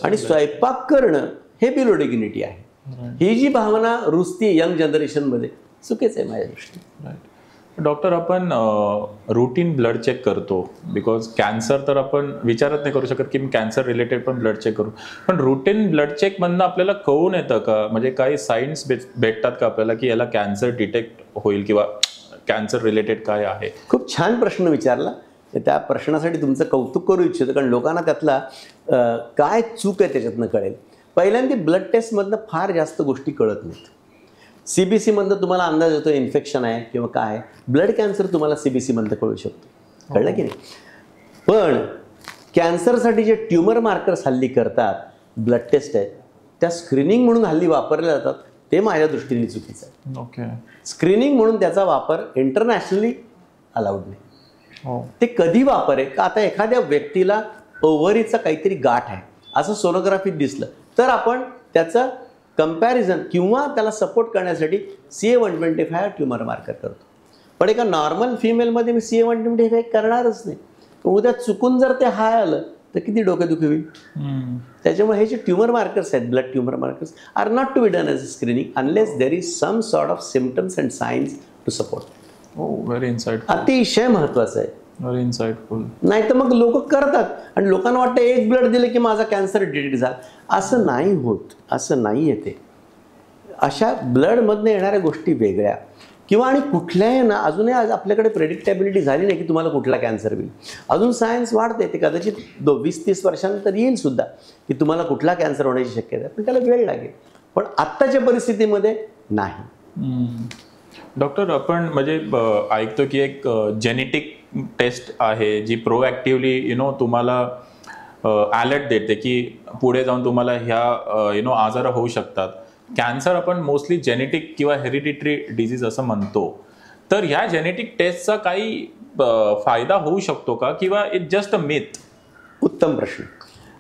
आणि स्वयंपाक करणं हे बिलो डिग्निटी आहे. ही जी भावना रुजती यंग जनरेशनमध्ये, चुकीचं आहे माझ्या दृष्टीने. डॉक्टर, आपण रुटीन ब्लड चेक करतो, बिकॉज कॅन्सर तर आपण विचारच नाही करू शकत की मी कॅन्सर रिलेटेड पण ब्लड चेक करू. पण रुटीन ब्लड चेकमधनं आपल्याला कळून येतं का, म्हणजे काही साईन्स भेटतात का आपल्याला की याला कॅन्सर डिटेक्ट होईल किंवा कॅन्सर रिलेटेड काय आहे? खूप छान प्रश्न विचारला. त्या प्रश्नासाठी तुमचं कौतुक करू इच्छितो, कारण लोकांना त्यातला काय चूक आहे त्याच्यातनं कळेल. पहिल्यांदा ब्लड टेस्टमधनं फार जास्त गोष्टी कळत नाहीत. CBC-मधनं तुम्हाला अंदाज येतो इन्फेक्शन आहे किंवा काय आहे. ब्लड कॅन्सर तुम्हाला CBC-मधनं कळू शकतो, कळलं की नाही. पण कॅन्सरसाठी जे ट्युमर मार्कर्स हल्ली करतात, ब्लड टेस्ट आहेत, त्या स्क्रीनिंग म्हणून हल्ली वापरल्या जातात, ते माझ्या दृष्टीने चुकीचं आहे. ओके. स्क्रीनिंग म्हणून त्याचा वापर इंटरनॅशनली अलाउड नाही. ते कधी वापर आहे का, आता एखाद्या व्यक्तीला ओव्हरीचा काहीतरी गाठ आहे असं सोनोग्राफीत दिसलं तर आपण त्याचं कंपॅरिझन किंवा त्याला सपोर्ट करण्यासाठी CA-125 ट्युमर मार्कर करतो. पण एका नॉर्मल फिमेलमध्ये मी CA-125 करणारच नाही. उद्या चुकून जर ते हाय आलं तर किती डोकेदुखी होईल. त्याच्यामुळे हे जे ट्युमर मार्कर्स आहेत, blood tumour markers are not to be done as a screening unless there is some sort of symptoms and science to support. Very insightful. अतिशय महत्त्वाचं आहे. Very insightful. नाही तर मग लोक करतात आणि लोकांना वाटतं एक ब्लड दिलं की माझा कॅन्सर डिटेक्ट झाला. असं नाही होत, असं नाही येते. अशा ब्लडमधनं येणाऱ्या गोष्टी वेगळ्या किंवा आणि कुठल्याही ना, अजूनही आज आपल्याकडे प्रेडिक्टेबिलिटी झाली नाही की तुम्हाला कुठला कॅन्सर होईल. अजून सायन्स वाढते, ते कदाचित 20-30 वर्षांनंतर येईल सुद्धा की तुम्हाला कुठला कॅन्सर होण्याची शक्यता आहे, पण त्याला वेळ लागेल. पण आत्ताच्या परिस्थितीमध्ये नाही. डॉक्टर, आपण म्हणजे ऐकतो की एक जेनेटिक टेस्ट आहे जी प्रोॲक्टिव्हली तुम्हाला अलर्ट देते की पुढे जाऊन तुम्हाला ह्या आजार होऊ शकतात. कॅन्सर आपण मोस्टली जेनेटिक किंवा हेरिडिटरी डिझीज असं म्हणतो. तर ह्या जेनेटिक टेस्टचा काही फायदा होऊ शकतो का किंवा इट जस्ट अ मिथ? उत्तम प्रश्न.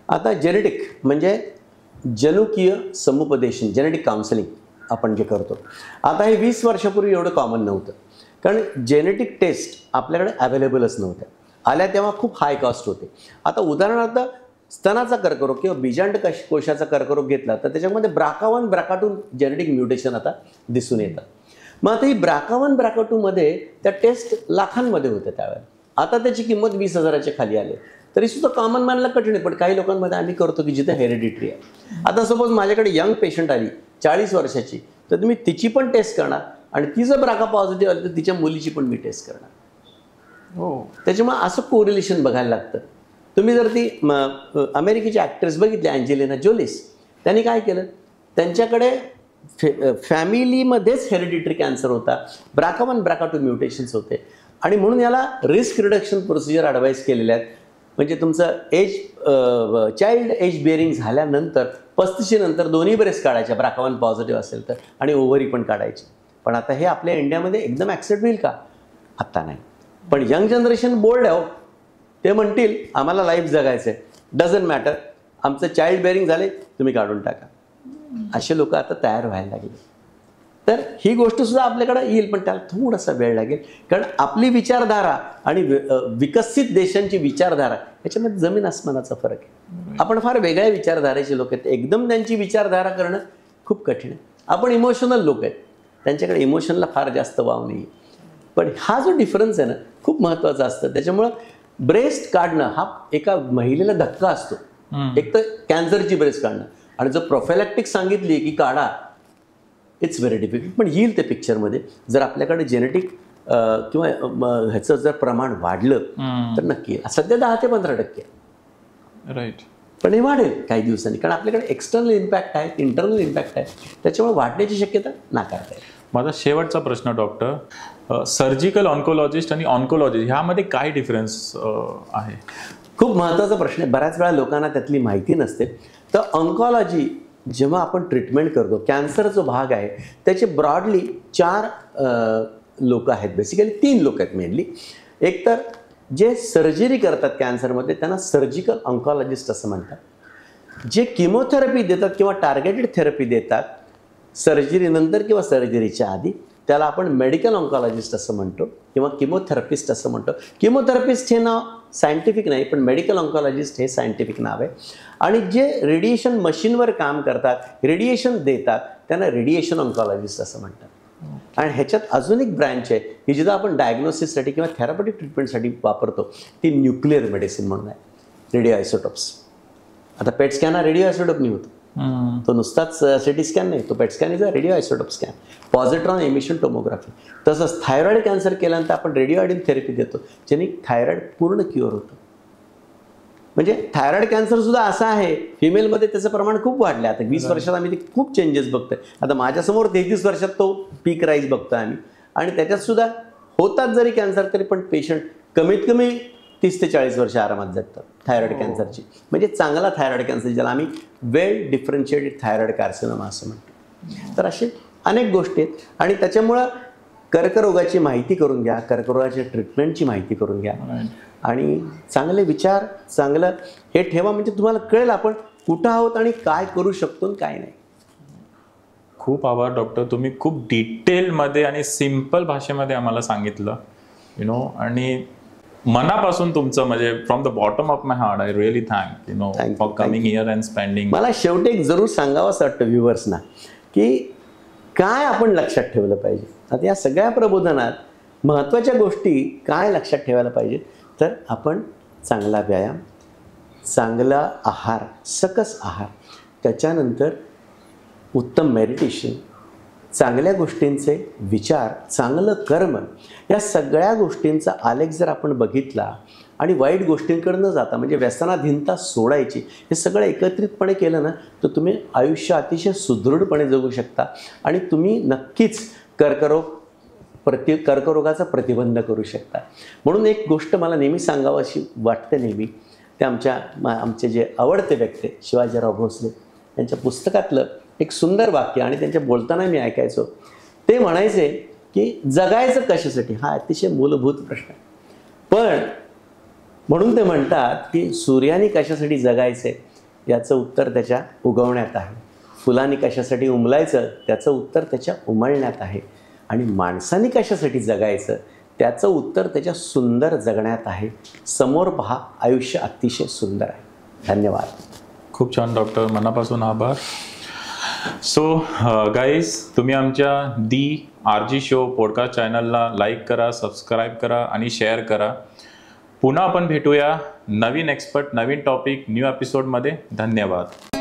आता जेनेटिक म्हणजे जनुकीय समुपदेशन, जेनेटिक काउन्सिलिंग आपण जे करतो, आता हे 20 वर्षापूर्वी एवढं कॉमन नव्हतं. कारण जेनेटिक टेस्ट आपल्याकडे अवेलेबलच नव्हत्या. आल्या तेव्हा खूप हाय कॉस्ट होते. आता उदाहरणार्थ स्तनाचा कर्करोग किंवा बीजांड कोशाचा कर्करोग घेतला तर त्याच्यामध्ये BRCA1 BRCA2 जेनेटिक म्युटेशन आता दिसून येतात. मग आता ही BRCA1 BRCA2मध्ये त्या टेस्ट लाखांमध्ये होत्या त्यावेळेला. आता त्याची किंमत 20,000च्या खाली आली. तरी सुद्धा कॉमन मॅनला कठीण आहे, पण काही लोकांमध्ये आम्ही करतो की जिथे हेरिडिटरी आहे. आता सपोज माझ्याकडे यंग पेशंट आली 40 वर्षाची, तर तुम्ही तिची पण टेस्ट करणार आणि ती जर BRCA पॉझिटिव्ह आली तर तिच्या मुलीची पण मी टेस्ट करणार. हो. त्याच्यामुळे असं कोरिलेशन बघायला लागतं. तुम्ही जर ती अमेरिकेची ॲक्ट्रेस बघितली अँजेलिना जोलिस, त्यांनी काय केलं, त्यांच्याकडे फॅमिलीमध्येच हेरिडिटरी कॅन्सर होता, BRCA1 BRCA2 म्युटेशन्स होते आणि म्हणून याला रिस्क रिडक्शन प्रोसिजर ॲडवाईस केलेल्या आहेत. म्हणजे तुमचं चाइल्ड एज बिअरिंग झाल्यानंतर 35 नंतर दोन्ही ब्रेस्ट काढायच्या BRCA1 पॉझिटिव्ह असेल तर, आणि ओव्हरी पण काढायची. पण आता हे आपल्या इंडियामध्ये एकदम ॲक्सेप्ट होईल का? आत्ता नाही. पण यंग जनरेशन बोल्ड आहे. ते म्हणतील आम्हाला लाईफ जगायचं आहे, डझंट मॅटर, आमचं चाइल्ड बेअरिंग झाले तुम्ही काढून टाका. असे लोक आता तयार व्हायला लागले. तर ही गोष्टसुद्धा आपल्याकडे येईल, पण त्याला थोडासा वेळ लागेल. कारण आपली विचारधारा आणि विकसित देशांची विचारधारा याच्यामध्ये जमीन आसमानाचा फरक आहे. आपण फार वेगळ्या विचारधारेचे लोक आहेत. एकदम त्यांची विचारधारा करणं खूप कठीण आहे. आपण इमोशनल लोक आहेत, त्यांच्याकडे इमोशनला फार जास्त वाव नाही. पण हा जो डिफरन्स आहे ना, खूप महत्त्वाचा असतं. त्याच्यामुळं ब्रेस्ट काढणं हा एका महिलेला धक्का असतो. एक तर कॅन्सरची ब्रेस्ट काढणं, आणि जर प्रोफॅलॅक्टिक सांगितली की काढा, इट्स व्हेरी डिफिकल्ट. पण येईल ते पिक्चरमध्ये. जर आपल्याकडे जेनेटिक किंवा ह्याचं जर प्रमाण वाढलं तर नक्की येईल. सध्या 10 ते 15% राईट, पण हे वाढेल काही दिवसांनी, कारण आपल्याकडे एक्सटर्नल इम्पॅक्ट आहे, इंटरनल इम्पॅक्ट आहे. त्याच्यामुळे वाढण्याची शक्यता नाकारता येईल. माझा शेवटचा प्रश्न डॉक्टर, सर्जिकल ऑन्कोलॉजिस्ट आणि ऑन्कोलॉजिस्ट ह्यामध्ये काय डिफरन्स आहे? खूप महत्त्वाचा प्रश्न आहे. बऱ्याच वेळा लोकांना त्यातली माहिती नसते. तर ऑन्कॉलॉजी जेव्हा आपण ट्रीटमेंट करतो, कॅन्सर जो भाग आहे त्याचे ब्रॉडली 4 लोक आहेत. बेसिकली 3 लोक आहेत मेनली. एक तर जे सर्जरी करतात कॅन्सरमध्ये त्यांना सर्जिकल ऑन्कॉलॉजिस्ट असं म्हणतात. जे किमोथेरपी देतात किंवा टार्गेटेड थेरपी देतात सर्जरीनंतर किंवा सर्जरीच्या आधी, त्याला आपण मेडिकल ऑन्कॉलॉजिस्ट असं म्हणतो किंवा किमोथेरपिस्ट असं म्हणतो. किमोथेरपिस्ट हे नाव सायंटिफिक नाही, पण मेडिकल ऑन्कॉलॉजिस्ट हे सायंटिफिक नाव आहे. आणि जे रेडिएशन मशीनवर काम करतात, रेडिएशन देतात, त्यांना रेडिएशन ऑन्कॉलॉजिस्ट असं म्हणतात. आणि ह्याच्यात अजून एक ब्रँच आहे की जिथं आपण डायग्नोसिससाठी किंवा थेरापटिक ट्रीटमेंटसाठी वापरतो, ती न्यूक्लिअर मेडिसिन म्हणून आहे, रेडिओ आयसोटॉप्स. आता पेट स्कॅन हा रेडिओ आयसोटॉपनी होतो. तो नुसताच सिटी स्कॅन नाही, तो PET scan is a radio isotope scan, positron emission tomography. तसंच थायरॉइड कॅन्सर केल्यानंतर आपण रेडिओआयडिन थेरपी देतो, ज्याने थायरॉइड पूर्ण क्युअर होतं. म्हणजे थायरॉइड कॅन्सरसुद्धा असा आहे, फिमेलमध्ये त्याचं प्रमाण खूप वाढलं. आता 20 वर्षात आम्ही ते खूप चेंजेस बघतोय. आता माझ्यासमोर 33 वर्षात तो पीक राईज बघतोय आम्ही. आणि त्याच्यातसुद्धा होतात जरी कॅन्सर, तरी पण पेशंट कमीत कमी 30 ते 40 वर्ष आरामात जगतात थायरॉइड कॅन्सरची. म्हणजे चांगला थायरॉइड कॅन्सर, ज्याला आम्ही वेल डिफरन्शिएटेड थायरॉइड कार्सिनोमा असं म्हणतो. तर असे अनेक गोष्टी आहेत. आणि त्याच्यामुळं कर्करोगाची माहिती करून घ्या, कर्करोगाच्या ट्रीटमेंटची माहिती करून घ्या, आणि चांगले विचार, चांगलं हे ठेवा. म्हणजे तुम्हाला कळेल आपण कुठं आहोत आणि काय करू शकतो आणि काय नाही. खूप आभार डॉक्टर, तुम्ही खूप डिटेलमध्ये आणि सिम्पल भाषेमध्ये आम्हाला सांगितलं, आणि मनापासून तुमचं, म्हणजे from the bottom of my heart I really thank for coming here and spending. मला शेवटी एक जरूर सांगावं असं वाटतं व्ह्युअर्सना की काय आपण लक्षात ठेवलं पाहिजे. आता या सगळ्या प्रबोधनात महत्त्वाच्या गोष्टी काय लक्षात ठेवायला पाहिजे, तर आपण चांगला व्यायाम, चांगला आहार, सकस आहार, त्याच्यानंतर उत्तम मेडिटेशन, चांगल्या गोष्टींचे विचार, चांगलं कर्म, या सगळ्या गोष्टींचा आलेख जर आपण बघितला आणि वाईट गोष्टींकडे न जाता, म्हणजे व्यसनाधीनता सोडायची, हे सगळं एकत्रितपणे केलं ना, तर तुम्ही आयुष्य अतिशय सुदृढपणे जगू शकता. आणि तुम्ही नक्कीच कर्करोगाचा प्रतिबंध करू शकता. म्हणून एक गोष्ट मला नेहमी सांगावं अशी वाटते नेहमी, ते आमचे जे आवडते व्यक्ती शिवाजीराव भोसले यांच्या पुस्तकातलं एक सुंदर वाक्य, आणि त्यांच्या बोलताना मी ऐकायचो. ते म्हणायचे की जगायचं कशासाठी, हा अतिशय मूलभूत प्रश्न आहे. पण म्हणून ते म्हणतात की सूर्याने कशासाठी जगायचे याचं उत्तर त्याच्या उगवण्यात आहे, फुलांनी कशासाठी उमलायचं त्याचं उत्तर त्याच्या उमलण्यात आहे, आणि माणसाने कशासाठी जगायचं त्याचं उत्तर त्याच्या सुंदर जगण्यात आहे. समोर पहा, आयुष्य अतिशय सुंदर आहे. धन्यवाद. खूप छान डॉक्टर, मनापासून आभार. सो गाईज, तुम्ही आमच्या दी RG शो पॉडकास्ट चॅनलला लाईक करा, सबस्क्राईब करा आणि शेअर करा. पुन्हा आपण भेटूया नवीन एक्सपर्ट, नवीन टॉपिक, न्यू एपिसोडमध्ये. धन्यवाद.